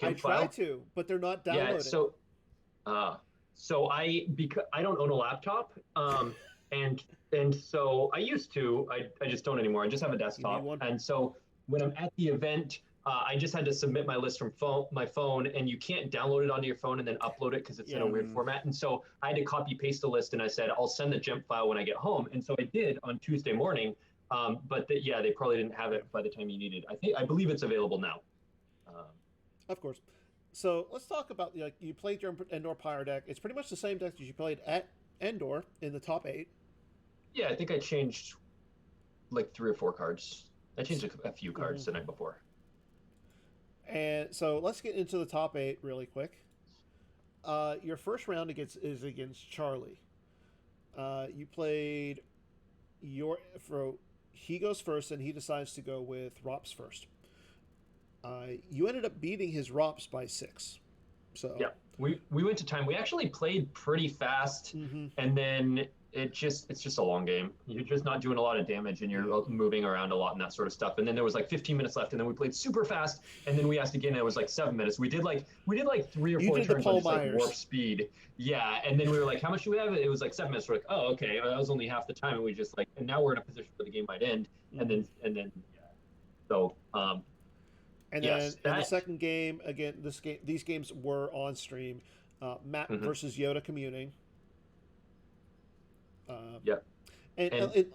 I tried to, but they're not downloaded. Yeah, so because I don't own a laptop, and so I used to, I just don't anymore. I just have a desktop, and so when I'm at the event, I just had to submit my list from my phone, and you can't download it onto your phone and then upload it because it's in a weird format. And so I had to copy paste the list, and I said I'll send the GIMP file when I get home, and so I did on Tuesday morning. But they probably didn't have it by the time you needed. I believe it's available now. Of course. So let's talk about you played your Endor Pyre deck. It's pretty much the same deck that you played at Endor in the top 8. Yeah, I think I changed like 3 or 4 cards. I changed a few cards the night before. And so let's get into the top 8 really quick. Your first round is against Charlie. You played he goes first, and he decides to go with Rops first. You ended up beating his Rops by 6. So yeah, we went to time. We actually played pretty fast, and then it's just a long game. You're just not doing a lot of damage, and you're moving around a lot and that sort of stuff. And then there was like 15 minutes left, and then we played super fast, and then we asked again. And it was like 7 minutes. We did like 3 or 4 turns on just like warp speed. Yeah, and then we were like, how much do we have? It was like 7 minutes. We're like, oh, okay, that was only half the time, and we just like, and now we're in a position where the game might end, and then yeah. So and then in the second game, again, these games were on stream. Matt versus Yoda communing. Yeah. And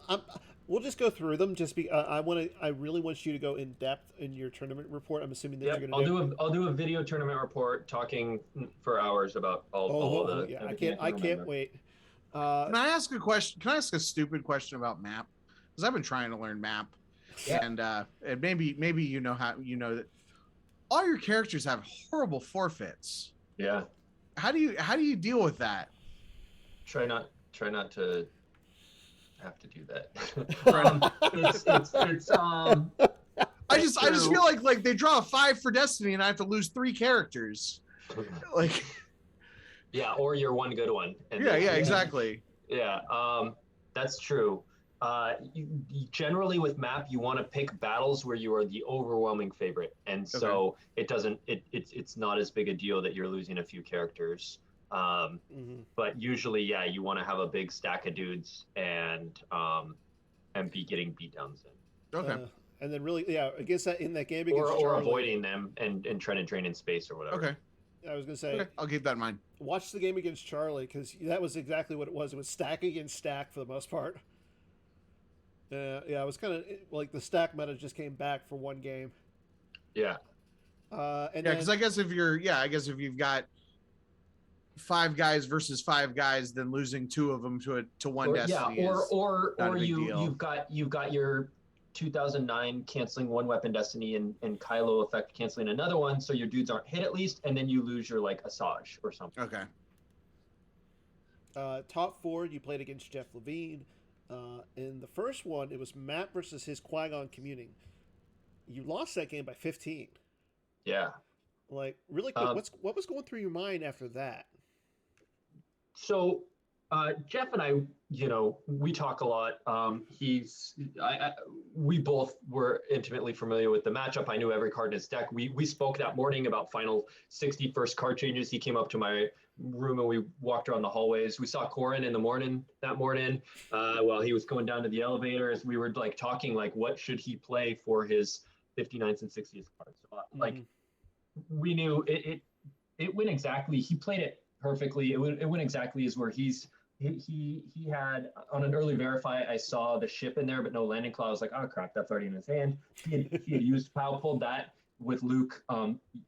We'll just go through them. I really want you to go in depth in your tournament report. I'm assuming that Yep, you're going to I'll do a video tournament report talking for hours about all the. Yeah, I everything can't wait. Can I ask a question? Can I ask a stupid question about map? Because I've been trying to learn map, Yeah. and maybe you know that all your characters have horrible forfeits. Yeah. How do you deal with that? Try not to have to do that. I just feel like they draw a 5 for Destiny and I have to lose 3 characters. Like, yeah, or you're one good one. Exactly. Yeah, that's true. Generally with map, you want to pick battles where you are the overwhelming favorite, and so it's not as big a deal that you're losing a few characters. But usually, yeah, you want to have a big stack of dudes and be getting beatdowns in. Okay. And then really, yeah, against that in that game against or avoiding them and trying to drain in space or whatever. Okay. I was gonna say, I'll keep that in mind. Watch the game against Charlie, because that was exactly what it was. It was stack against stack for the most part. Yeah, it was kind of like the stack meta just came back for one game. Yeah. Because I guess if you've got 5 guys versus 5 guys, then losing 2 of them to one Destiny. Yeah, or you've got your 2009 canceling one weapon Destiny and Kylo effect canceling another one, so your dudes aren't hit at least, and then you lose your like Asajj or something. Okay. Top 4, you played against Jeff Levine. In the first one, it was Matt versus his Qui-Gon communing. You lost that game by 15. Yeah. Like, really quick, what was going through your mind after that? So Jeff and I, we talk a lot. We both were intimately familiar with the matchup. I knew every card in his deck. We spoke that morning about final 61st card changes. He came up to my room and we walked around the hallways. We saw Corin that morning while he was going down to the elevators. We were like talking like what should he play for his 59th and 60th cards. So, like we knew it went exactly. He played it perfectly. It went exactly as where he had on an early verify. I saw the ship in there, but no landing claw. I was like, oh crap, that's already in his hand. He had used power pulled that with Luke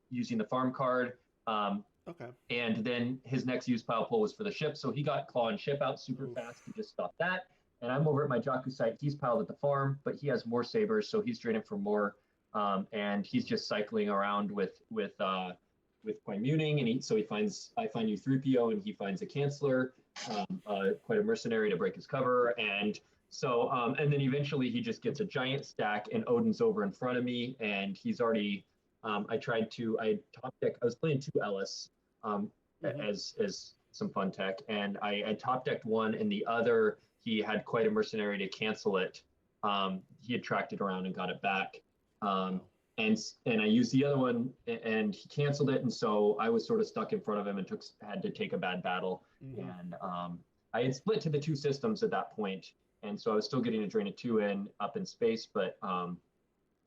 using the farm card. Okay. And then his next use pile pull was for the ship, so he got claw and ship out super fast to just stop that. And I'm over at my Jakku site. He's piled at the farm, but he has more sabers, so he's draining for more. And he's just cycling around with Quine-muning, and I find you 3PO, and he finds a canceller, quite a mercenary to break his cover, and so and then eventually he just gets a giant stack, and Odin's over in front of me, and he's already. I top deck. I was playing 2 Ellis as some fun tech, and I top decked one, and the other he had quite a mercenary to cancel it. He had tracked it around and got it back. And I used the other one, and he canceled it, and so I was sort of stuck in front of him and had to take a bad battle. And I had split to the 2 systems at that point, and so I was still getting a drain of 2 up in space, but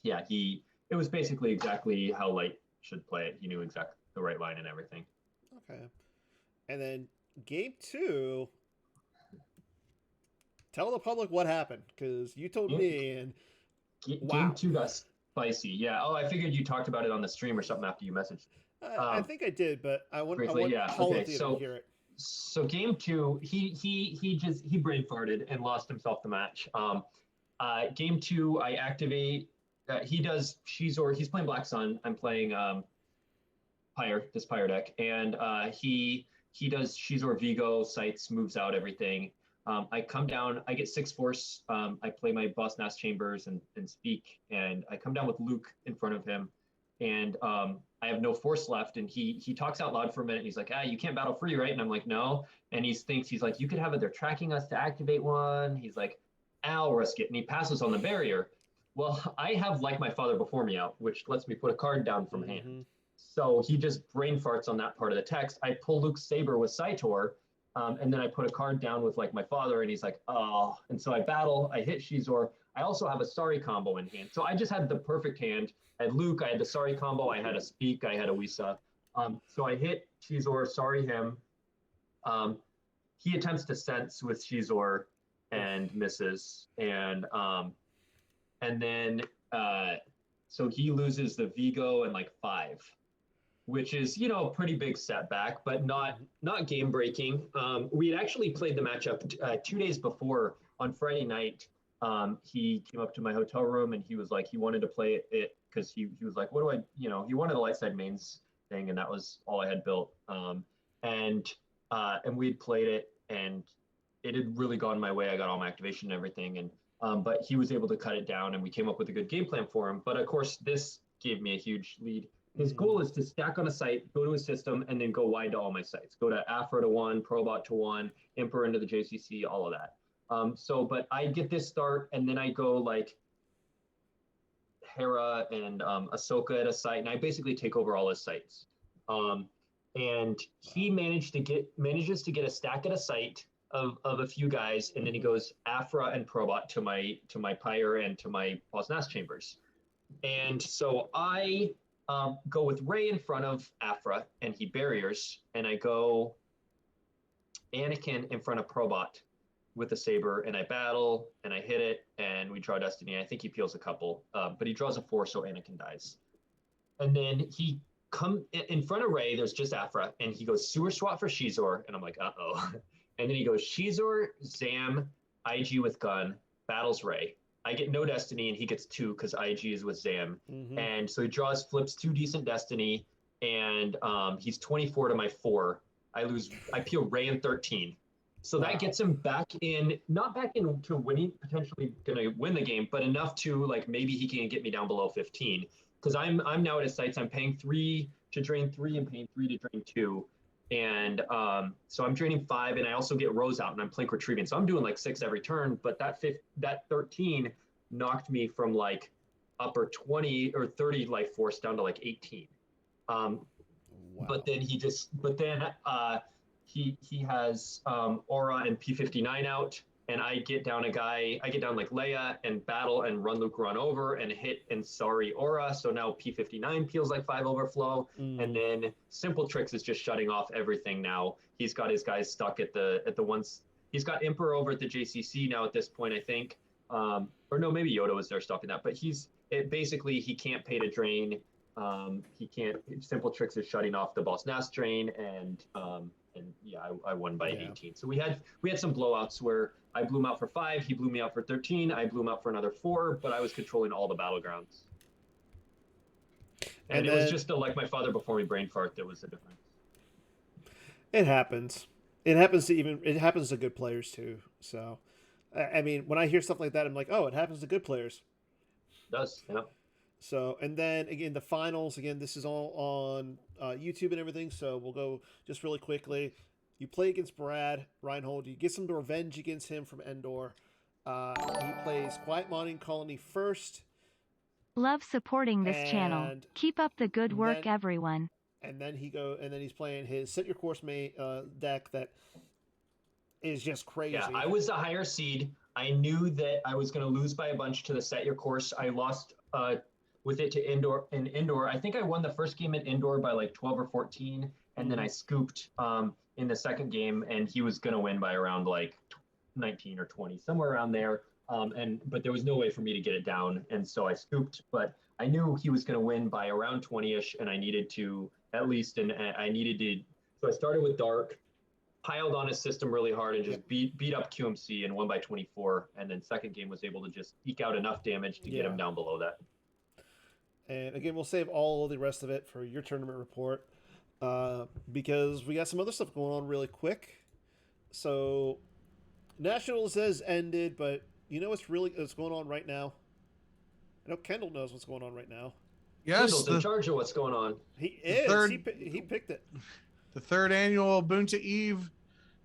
it was basically exactly how Light should play it. He knew exactly the right line and everything. Okay. And then game 2, tell the public what happened, because you told me, and Game 2 got spicy. Yeah. Oh, I figured you talked about it on the stream or something after you messaged. I think I did, but I want Holotheatre to hear it. So game 2, he brain farted and lost himself the match. Game 2, I activate. He does Shizor. He's playing Black Sun. I'm playing this Pyre deck, and he does Shizor Vigo, sights, moves out everything. I come down. I get 6 force. I play my Boss Nass Chambers and speak, and I come down with Luke in front of him, and I have no force left. And he talks out loud for a minute. And he's like, you can't battle free, right? And I'm like, no. And he's like, you could have it. They're tracking us to activate one. He's like, I'll risk it. And he passes on the barrier. Well, I have Like My Father Before Me out, which lets me put a card down from hand. So he just brain farts on that part of the text. I pull Luke's saber with Saitor, and then I put a card down with Like My Father, and he's like, oh. And so I battle, I hit Shizor. I also have a Sari combo in hand. So I just had the perfect hand. I had Luke, I had the Sari combo, I had a Speak, I had a Wisa. So I hit Shizor, Sari him. He attempts to sense with Shizor, and misses. And then so he loses the Vigo and like 5, which is, you know, a pretty big setback, but not game breaking. We had actually played the matchup 2 days before on Friday night. He came up to my hotel room and he was like, he wanted to play it because he was like, what do I, you know, he wanted the light side mains thing, and that was all I had built. And we'd played it, and it had really gone my way. I got all my activation and everything, and but he was able to cut it down, and we came up with a good game plan for him. But of course, this gave me a huge lead. His goal is to stack on a site, go to a system, and then go wide to all my sites. Go to Afro to 1, Probot to 1, Emperor into the JCC, all of that. But I get this start, and then I go like Hera and Ahsoka at a site, and I basically take over all his sites. And he manages to get a stack at a site of a few guys, and then he goes Afra and Probot to my Pyre and to my Bosnas chambers. And so I go with Rey in front of Afra, and he barriers, and I go Anakin in front of Probot with a saber, and I battle, and I hit it, and we draw Destiny. I think he peels a couple, but he draws a 4, so Anakin dies. And then he come in front of Rey, there's just Afra, and he goes sewer swap for Shizor, and I'm like, uh-oh. And then he goes Shizor, Zam, IG with gun, battles Rey. I get no Destiny, and he gets 2 because IG is with Zam. And so he flips 2 decent Destiny, and he's 24 to my 4. I peel Rey in 13. So that gets him not back into winning, potentially going to win the game, but enough to like maybe he can get me down below 15. Because I'm now at his sites, I'm paying 3 to drain 3 and paying 3 to drain 2. And so I'm draining 5, and I also get Rose out, and I'm Plink retrieving. So I'm doing like 6 every turn, but that 13 knocked me from like upper 20 or 30 life force down to like 18. But then he has Aura and P59 out, and I get down like Leia and battle and run Luke run over and hit and sorry Aura. So now P59 peels like 5 overflow. And then Simple Tricks is just shutting off everything now. He's got his guys stuck at the ones. He's got Emperor over at the JCC now at this point, I think. Or no, maybe Yoda was there stopping that. But basically he can't pay to drain. He can't. Simple Tricks is shutting off the Boss Nas drain, and yeah, I won by 18. So we had some blowouts where I blew him out for 5, he blew me out for 13, I blew him out for another 4, but I was controlling all the battlegrounds. And it was just like my father before me brain fart that was the difference. It happens. It happens to good players too. So, I mean, when I hear stuff like that, I'm like, oh, it happens to good players. It does, yeah. So, and then again, the finals, again, this is all on YouTube and everything. So we'll go just really quickly. You play against Brad Reinhold. You get some revenge against him from Endor. He plays Quiet Mining Colony first. Love supporting this channel. Keep up the good work, everyone. And then he's playing his Set Your Course deck that is just crazy. Yeah, I was a higher seed. I knew that I was going to lose by a bunch to the Set Your Course. I lost with it to Indoor. I think I won the first game at Indoor by like 12 or 14, and then I scooped in the second game, and he was going to win by around like 19 or 20, somewhere around there. But there was no way for me to get it down, and so I scooped. But I knew he was going to win by around 20ish, and I needed to at least, so I started with Dark, piled on his system really hard, and just beat up QMC and won by 24. And then second game was able to just eke out enough damage to get him down below that. And again, we'll save all of the rest of it for your tournament report because we got some other stuff going on really quick. So Nationals has ended, but you know what's going on right now? I know Kendall knows what's going on right now. Yes, Kendall's in charge of what's going on. He is. He picked it. The third annual Bunta Eve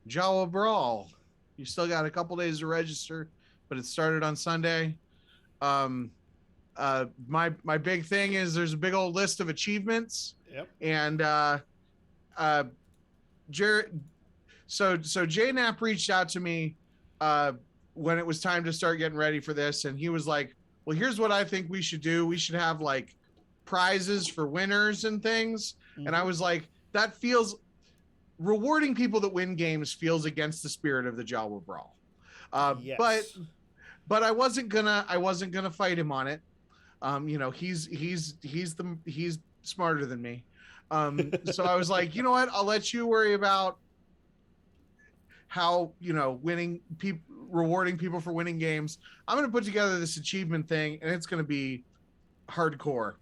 Jawa Brawl. You still got a couple days to register, but it started on Sunday. My big thing is there's a big old list of achievements. Yep. And Jared, so JNAP reached out to me when it was time to start getting ready for this, and he was like, well, here's what I think we should do. We should have like prizes for winners and things. And I was like, that feels rewarding. People that win games feels against the spirit of the Jawa Brawl. Yes. But I wasn't gonna fight him on it. He's smarter than me. So I was like, you know what? I'll let you worry about how rewarding people for winning games. I'm gonna put together this achievement thing, and it's gonna be hardcore.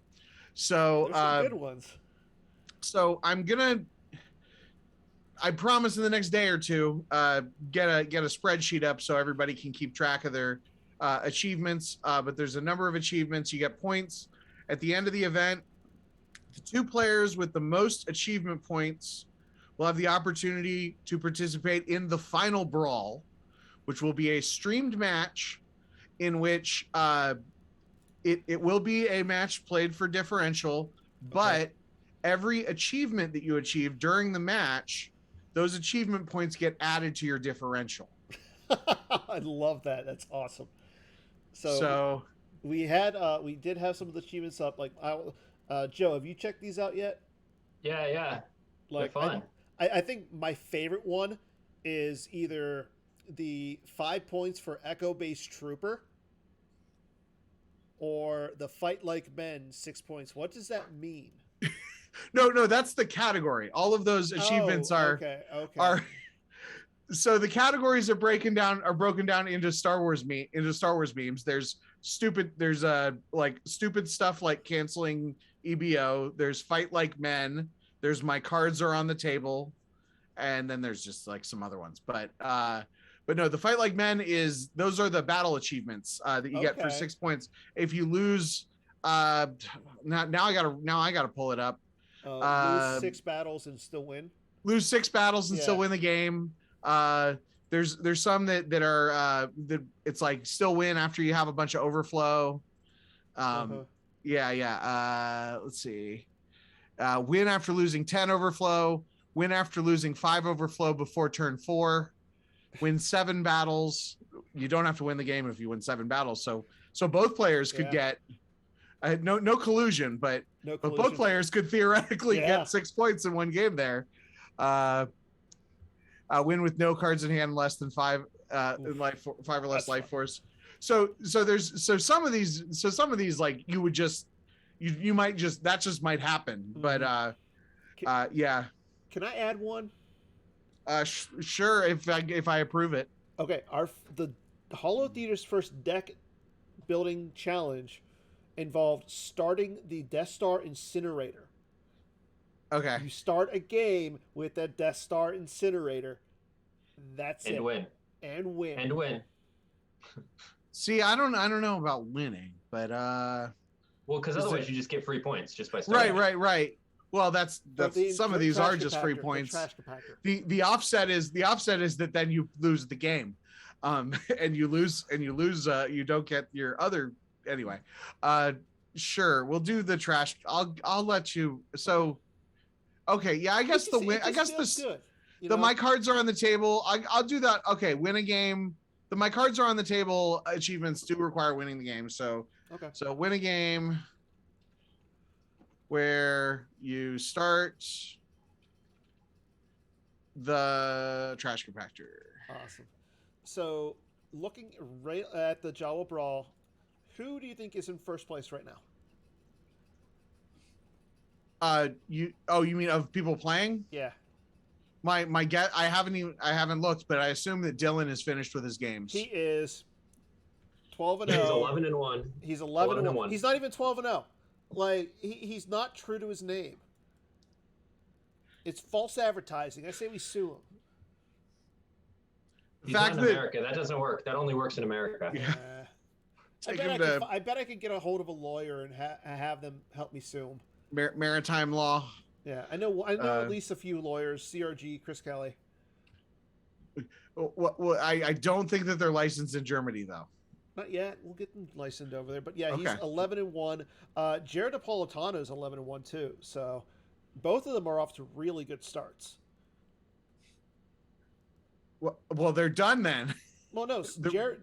So there's some good ones. So I promise in the next day or two, get a spreadsheet up so everybody can keep track of their achievements. But there's a number of achievements. You get points at the end of the event. The 2 players with the most achievement points will have the opportunity to participate in the final brawl, which will be a streamed match in which it will be a match played for differential, but every achievement that you achieve during the match, those achievement points get added to your differential. I love that. That's awesome. So we did have some of the achievements up. Like, Joe, have you checked these out yet? Yeah. Like, they're fun. I think my favorite one is either the 5 points for Echo-based Trooper or the Fight Like Men 6 points. What does that mean? No, that's the category. All of those achievements are. So the categories are broken down into Star Wars memes. There's stupid stuff like canceling EBO. There's Fight Like Men. There's My Cards Are on the Table, and then there's just like some other ones. But no, the Fight Like Men those are the battle achievements that you get for 6 points. If you lose, now I gotta pull it up. Lose 6 battles and still win. Lose 6 battles and still win the game. There's some that are that it's like still win after you have a bunch of overflow. Let's see. Win after losing 10 overflow. Win after losing 5 overflow before turn 4. Win 7 battles. You don't have to win the game if you win 7 battles. So both players could get no collusion, but both players could theoretically get 6 points in one game there. Win with no cards in hand, less than 5 in life, 5 or less life force. So some of these like you would just you might just that just might happen. But Can I add one? Sure, if I approve it. Okay, the Holotheatre's first deck building challenge involved starting the Death Star incinerator. Okay. You start a game with the Death Star incinerator. That's it. And win. See, I don't know about winning, but well, because otherwise you just get free points just by starting. Right. Well, that's some of these are just free points. The offset is that then you lose the game, and you lose you don't get your other anyway. Sure, we'll do the trash. I'll let you. So, okay, yeah, I guess the win. I guess good, my cards are on the table. I'll do that. Okay, win a game. The my cards are on the table achievements do require winning the game. So so win a game where you start the trash compactor. Awesome. So looking right at the Jawa Brawl, who do you think is in first place right now? You mean of people playing? Yeah. My guess, I haven't looked, but I assume that Dylan is finished with his games. He is 12-0. He's 11-1. He's 11-1. He's not even 12-0. Like he's not true to his name. It's false advertising. I say we sue him. He's not in America. That doesn't work. That only works in America. Yeah. I bet I could get a hold of a lawyer and have them help me sue him. Maritime law. Yeah, I know at least a few lawyers. CRG, Chris Kelly. Well, I don't think that they're licensed in Germany though. Not yet. We'll get them licensed over there. But yeah, he's 11-1. Jared Napolitano is 11-1 too. So both of them are off to really good starts. Well, they're done then. Well, no,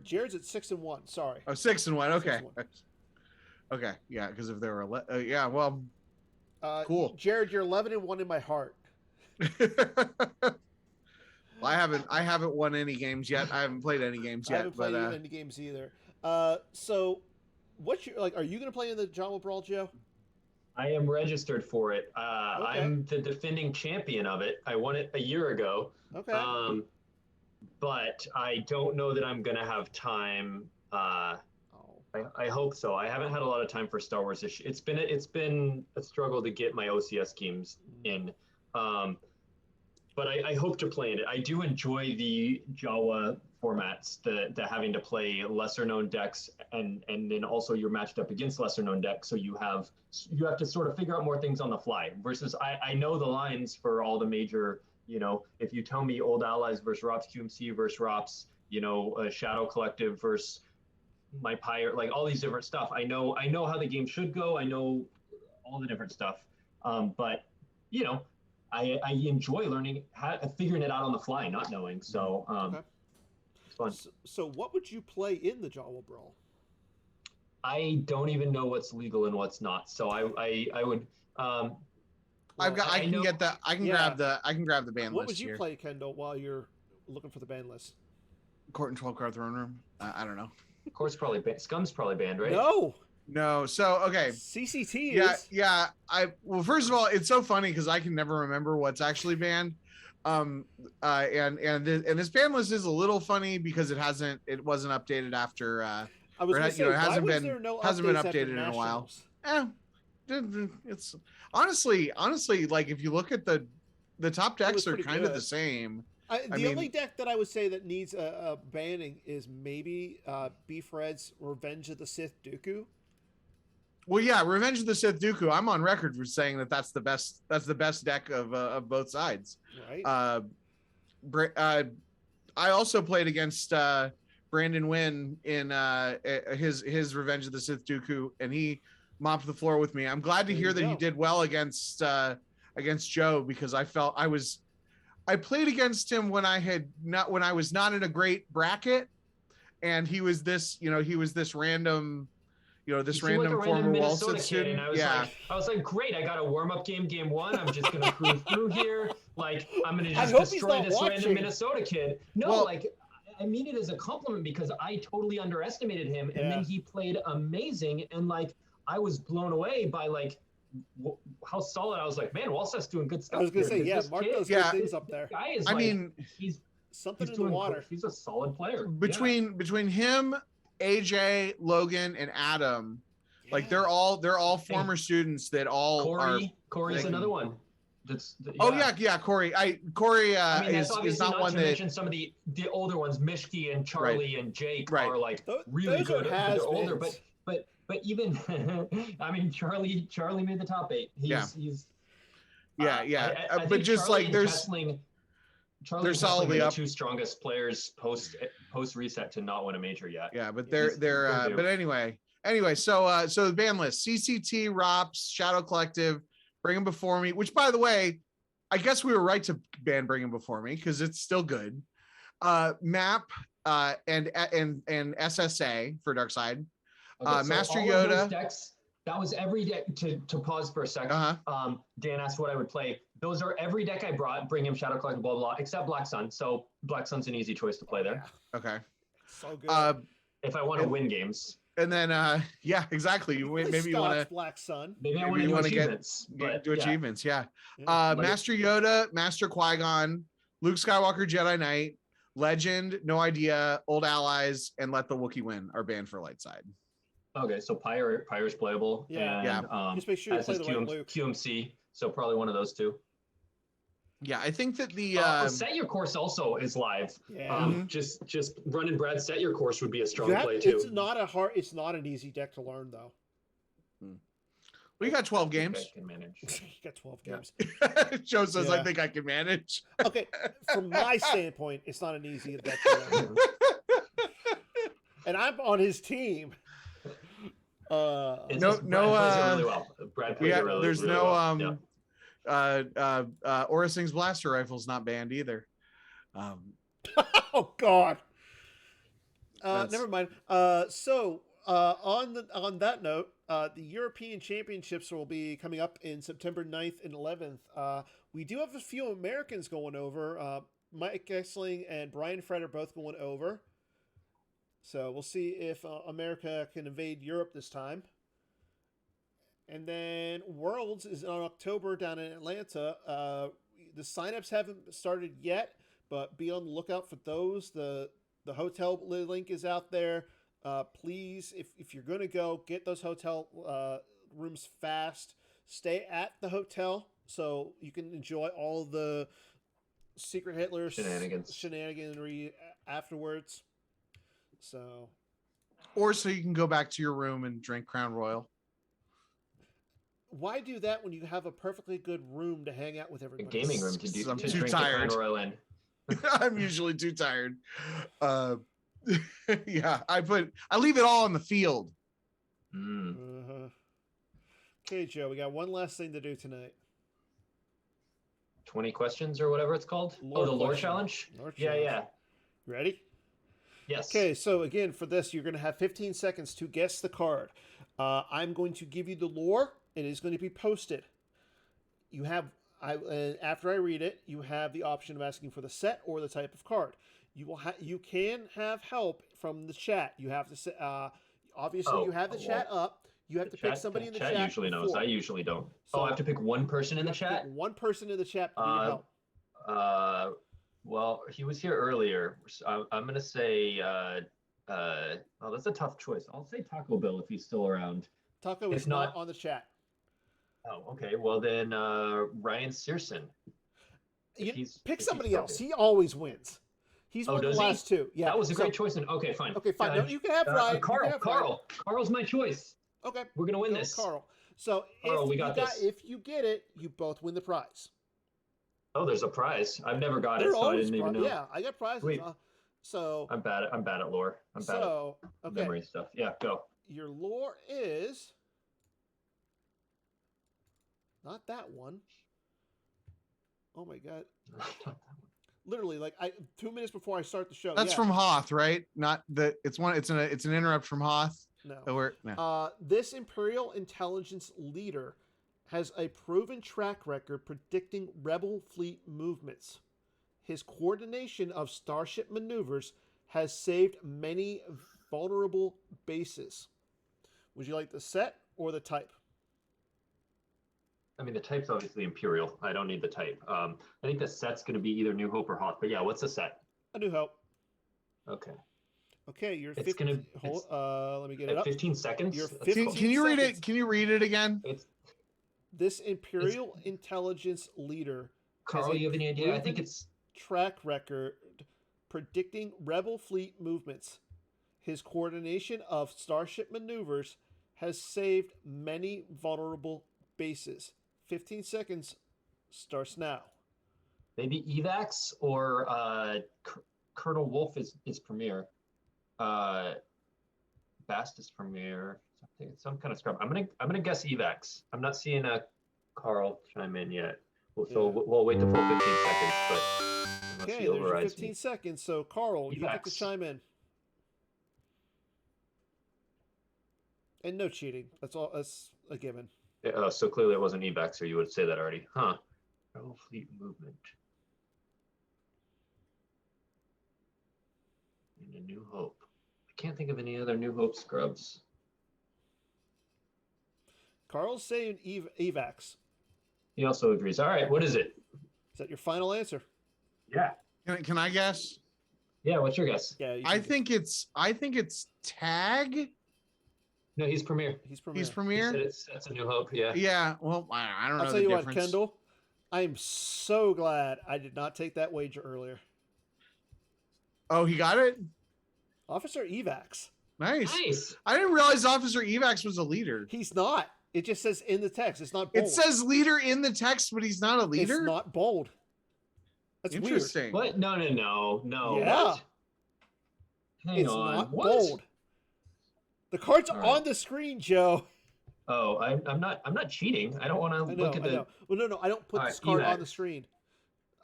Jared's at 6-1. Sorry. Oh, 6-1. Okay. 6-1. Okay. Yeah, because if they were, cool. Jared, you're 11-1 in my heart. Well, I haven't won any games yet. I haven't played any games yet. I haven't played any games either. So, what's your like? Are you going to play in the Java Brawl, Joe? I am registered for it. Okay. I'm the defending champion of it. I won it a year ago. Okay. But I don't know that I'm going to have time. I hope so. I haven't had a lot of time for Star Wars this year. It's been a struggle to get my OCS games in. But I hope to play in it. I do enjoy the Jawa formats, the having to play lesser known decks, and then also you're matched up against lesser known decks, so you have to sort of figure out more things on the fly. Versus I know the lines for all the major, if you tell me Old Allies versus ROPS QMC versus ROPS, Shadow Collective versus my Pyre, like all these different stuff. I know how the game should go. I know all the different stuff. But I enjoy learning, figuring it out on the fly, not knowing. So it's fun. So what would you play in the Jawa Brawl? I don't even know what's legal and what's not. So I would. I can grab the ban list. What would you here. play, Kendall, while you're looking for the ban list? Court and 12 card throne room. I don't know. Court's probably Scum's probably banned, right? No. So okay. CCT is. Yeah. Well, first of all, it's so funny because I can never remember what's actually banned. And this ban list is a little funny because it wasn't updated after. I was going to say, it hasn't why been there no hasn't been updates updated in a while. It's honestly like if you look at the top decks are kind of the same. The only deck that I would say that needs a banning is maybe Beef Red's Revenge of the Sith Dooku. Well, yeah, Revenge of the Sith Dooku. I'm on record for saying that's the best deck of both sides. Right. I also played against Brandon Wynn in his Revenge of the Sith Dooku, and he mopped the floor with me. I'm glad to hear that he did well against Joe, because I played against him when I was not in a great bracket, and he was this random. This random former Olson student. I was like, great, I got a warm-up game one. I'm just going to cruise through here. Like, I'm going to just destroy this random Minnesota kid. No, I mean it as a compliment because I totally underestimated him. And then he played amazing. And, I was blown away by, how solid. I was like, man, Walseth's doing good stuff. I was going to say, Mark does good things up there. Guy is he's something in the water. He's a solid player. Between him, AJ, Logan, and Adam, they're all former students that all Corey's another one. Corey. Corey is not one that mention some of the older ones. Mishki and Charlie and Jake are really good. They're older, but even I mean Charlie made the top 8. He's but just Charlie there's Charlie they're solidly the up. 2 strongest players post reset to not win a major yet. Yeah, but they're but anyway, so the ban list: CCT, ROPS, Shadow Collective, Bring 'Em Before Me. Which, by the way, I guess we were right to ban Bring 'Em Before Me because it's still good. MAP and SSA for Dark Side. Master Yoda. Decks, that was every deck. To pause for a second. Dan asked what I would play. Those are every deck I brought. Bring him Shadow Collective, blah, blah, blah, except Black Sun. So Black Sun's an easy choice to play there. Okay. So good. If I want to win games. And then, exactly. Maybe you want to Black Sun. Maybe I want to do achievements. Do achievements. Yeah. Master Yoda, Master Qui-Gon, Luke Skywalker, Jedi Knight, Legend, No Idea, Old Allies, and Let the Wookiee Win are banned for light side. Okay, so Pyre's playable. Just make sure you play the right Luke. QMC. So probably one of those 2. Yeah, I think that the Set Your Course also is live. Yeah. Just running Brad Set Your Course would be a strong play too. It's not an easy deck to learn though. We got 12 games. I can manage. You got 12 games. Joe says, I think I can manage. Okay, from my standpoint, it's not an easy deck to learn. And I'm on his team. Brad plays it really well. Brad plays it there's really no well. Aura Singh's blaster rifle's not banned either. Oh God. Never mind. So on that note, the European Championships will be coming up in September 9th and 11th. We do have a few Americans going over. Mike Essling and Brian Fred are both going over. So we'll see if America can invade Europe this time. And then Worlds is in October down in Atlanta. The signups haven't started yet, but be on the lookout for those. The hotel link is out there. Please, if you're going to go, get those hotel rooms fast. Stay at the hotel so you can enjoy all the Secret Hitler shenaniganry afterwards. So, or so you can go back to your room and drink Crown Royal. Why do that when you have a perfectly good room to hang out with everybody? A gaming room to do. I'm to too drink tired. The Crown Royal in. I'm usually too tired. Yeah, I leave it all on the field. Okay, Joe, we got one last thing to do tonight. 20 questions or whatever it's called. The lore challenge? Yeah. Ready? Yes. Okay, so again, for this, you're going to have 15 seconds to guess the card. I'm going to give you the lore. It is going to be posted. You have, after I read it, you have the option of asking for the set or the type of card. You can have help from the chat. You have to say, obviously, you have the chat up. You have to pick somebody in the chat. Chat usually knows. I usually don't. So I have to pick one person in the chat? One person in the chat to be help. Well, he was here earlier. I'm going to say, that's a tough choice. I'll say Taco Bill if he's still around. Taco is not on the chat. Oh, okay. Well, then Ryan Searson. Pick somebody else. He always wins. He's won the last two. Yeah, that was a great choice. Okay, fine. Okay, fine. No, you can have Ryan. Carl's my choice. Okay, we're gonna win this. Carl. So if you get it, you both win the prize. Oh, there's a prize. I've never got it, so I didn't even know. Yeah, I got prizes. Wait. So I'm bad at lore. I'm bad at memory stuff. Yeah, go. Your lore is not that one. Oh my god. Literally, like 2 minutes before I start the show. That's from Hoth, right? Not the. It's an interrupt from Hoth. No. This Imperial intelligence leader has a proven track record predicting rebel fleet movements. His coordination of starship maneuvers has saved many vulnerable bases. Would you like the set or the type? I mean, the type's obviously Imperial. I don't need the type. I think the set's going to be either New Hope or Hoth. But yeah, what's the set? A New Hope. Okay. Okay, you're 15. Let me get it up. 15 seconds. You're 15 Can you read it? Can you read it again? This Imperial intelligence leader. Carl, you have any idea? I think it's track record predicting rebel fleet movements. His coordination of starship maneuvers has saved many vulnerable bases. 15 seconds starts now. Maybe Evax or Colonel Wolf is Premier. Bast is Premier. Some kind of scrub. I'm gonna guess Evax. I'm not seeing a Carl chime in yet. So we'll wait the full 15 seconds. But okay, there's 15 seconds. So Carl, Evax. You get to chime in. And no cheating. That's all. That's a given. So clearly it wasn't Evax, or you would say that already, huh? Rebel fleet movement. And a New Hope. I can't think of any other New Hope scrubs. Carl's saying Evax. He also agrees. All right, what is it? Is that your final answer? Yeah. Can I guess? Yeah, what's your guess? Yeah, I think it's Tag. No, he's Premier. He's Premier. He's Premier. That's a New Hope. Yeah. Yeah. Well, I don't know. I'll tell you what, Kendall. I am so glad I did not take that wager earlier. Oh, he got it. Officer Evax. Nice. I didn't realize Officer Evax was a leader. He's not. It just says in the text. It's not bold. It says leader in the text, but he's not a leader. It's not bold. That's interesting. Weird. What? No. Yeah. What? Hang on. Not bold. The card's on the screen, Joe. Oh, I'm not cheating. I don't want to look at the. Well, no, I don't put this card on the screen.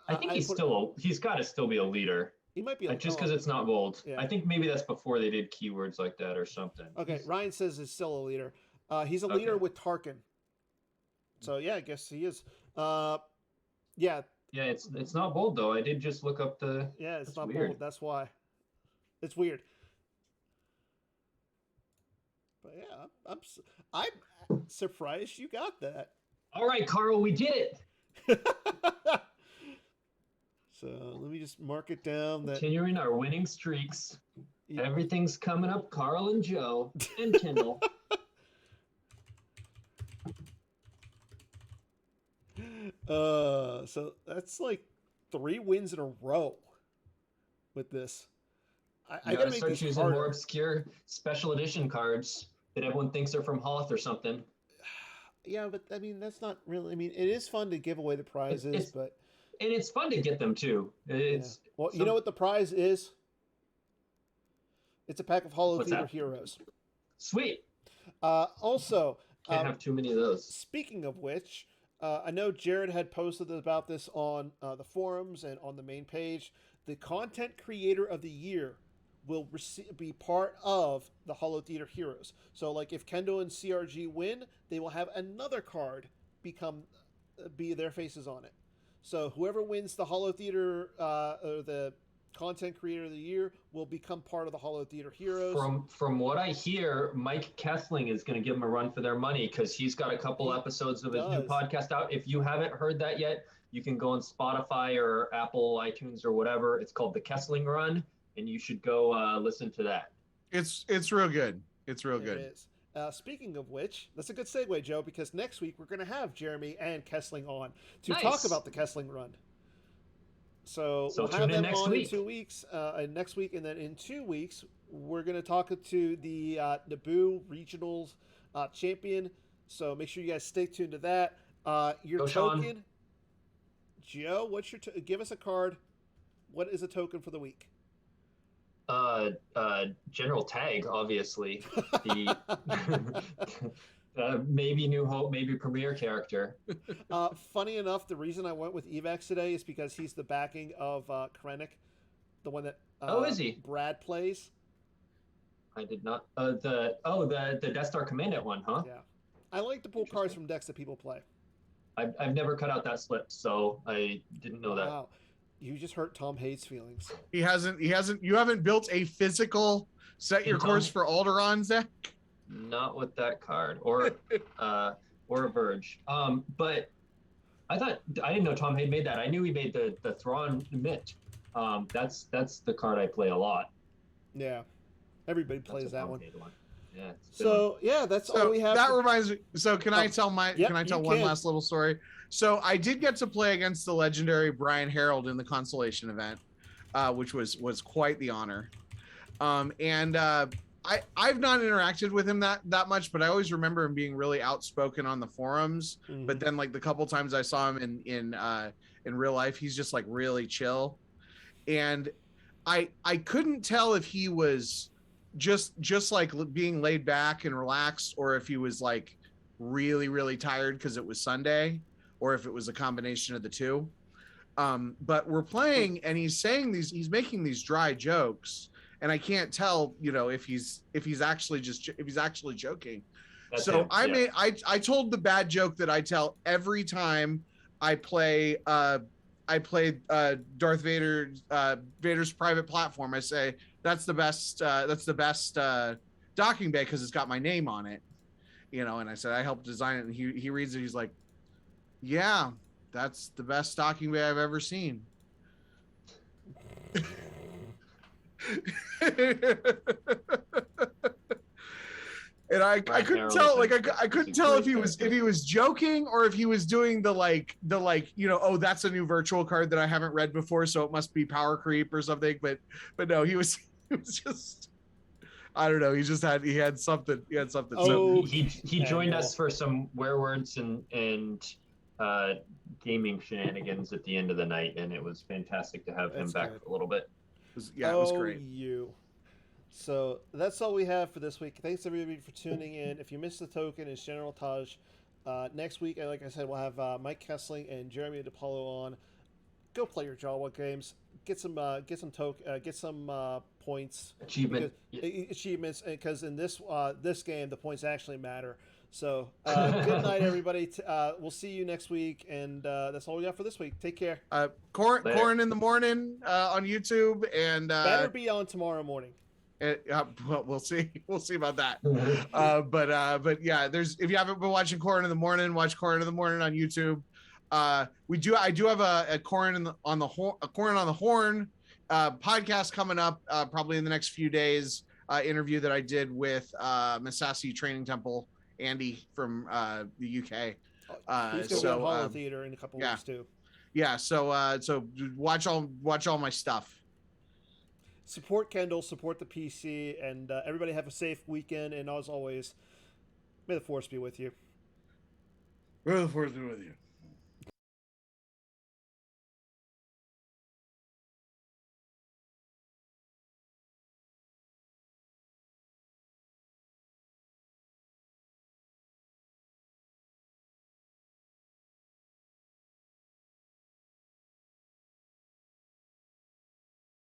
I think he's got to still be a leader. He might be just because it's not bold. Yeah. I think maybe that's before they did keywords like that or something. Okay, Ryan says he's still a leader. He's a leader with Tarkin. So yeah, I guess he is. Yeah, Yeah, it's not bold though. I did just look up the. Yeah, it's That's not weird. bold. That's why. It's weird. But yeah, I'm surprised you got that. All right, Carl, we did it. So let me just mark it down. That Continuing our winning streaks. Everything's coming up. Carl and Joe and Kendall. So that's like 3 wins in a row with this. I gotta start this choosing harder. more obscure special edition cards that everyone thinks are from Hoth or something. Yeah, but I mean that's not really. I mean, it is fun to give away the prizes, but and it's fun to get them too. It's well, you know what the prize is? It's a pack of Holotheatre Heroes. Sweet. Also, can't have too many of those. Speaking of which, I know Jared had posted about this on the forums and on the main page. The Content Creator of the Year will be part of the Holotheatre Heroes. So, like, if Kendall and CRG win, they will have another card be their faces on it. So, whoever wins the Holotheatre or the Content Creator of the Year will become part of the Holotheatre Heroes. From what I hear, Mike Kessling is going to give them a run for their money because he's got a couple episodes of his new podcast out. If you haven't heard that yet, you can go on Spotify or Apple iTunes or whatever. It's called The Kessling Run, and you should go listen to that. It's real good. It's real good. It is. Speaking of which, that's a good segue, Joe, because next week we're going to have Jeremy and Kessling on to talk about the Kessling Run. So we'll have them on in 2 weeks, next week, and then in 2 weeks, we're going to talk to the Naboo Regionals champion. So make sure you guys stay tuned to that. Your token, Sean. Joe, what's your give us a card. What is a token for the week? General Tag, obviously. The maybe New Hope, maybe Premier character. Funny enough, the reason I went with Evax today is because he's the backing of Krennic, the one that is he? Brad plays. I did not. The Death Star Commandant one, huh? Yeah, I like to pull cards from decks that people play. I've never cut out that slip, so I didn't know that. Wow, you just hurt Tom Hayes' feelings. He hasn't. You haven't built a physical set your course for Alderaan, Zach? Not with that card, or a Verge. But I didn't know Tom Hayes made that. I knew he made the Thrawn Mitt. That's the card I play a lot. Yeah, everybody plays that one. Yeah. So yeah, that's all we have. That reminds me. So can I tell one last little story? So I did get to play against the legendary Brian Harold in the Constellation event, which was quite the honor. I've not interacted with him that much, but I always remember him being really outspoken on the forums. Mm-hmm. But then, like, the couple times I saw him in real life, he's just like really chill. And I couldn't tell if he was just like being laid back and relaxed, or if he was like really, really tired because it was Sunday, or if it was a combination of the two. But we're playing, and he's making these dry jokes. And I can't tell, if he's actually joking. That's so him. I told the bad joke that I tell every time I play Darth Vader's private platform. I say that's the best docking bay because it's got my name on it, And I said I helped design it, and he reads it. He's like, "Yeah, that's the best docking bay I've ever seen." And I couldn't tell, I couldn't tell if he was joking or if he was doing the that's a new virtual card that I haven't read before, so it must be power creep or something. But no, he was just, I don't know. He had something. So he joined us for some werewords and gaming shenanigans at the end of the night, and it was fantastic to have him back a little bit. It was great. So that's all we have for this week. Thanks everybody for tuning in. If you missed the token, it's General Taj. Next week, like I said, we'll have Mike Kessling and Jeremy DePaulo on. Go play your Jawa games. Get some points achievements, because in this game the points actually matter. So good night, everybody. We'll see you next week, and that's all we got for this week. Take care. Corin in the morning on YouTube, and better be on tomorrow morning. Well, we'll see. We'll see about that. But yeah, if you haven't been watching Corin in the morning, watch Corin in the morning on YouTube. I do have a Corin on the Horn podcast coming up probably in the next few days. Interview that I did with Masasi Training Temple Andy from the UK. He's going to be on Holotheatre in a couple weeks too. Yeah, so watch all my stuff. Support Kendall, support the PC, and everybody have a safe weekend. And as always, may the force be with you. May the force be with you.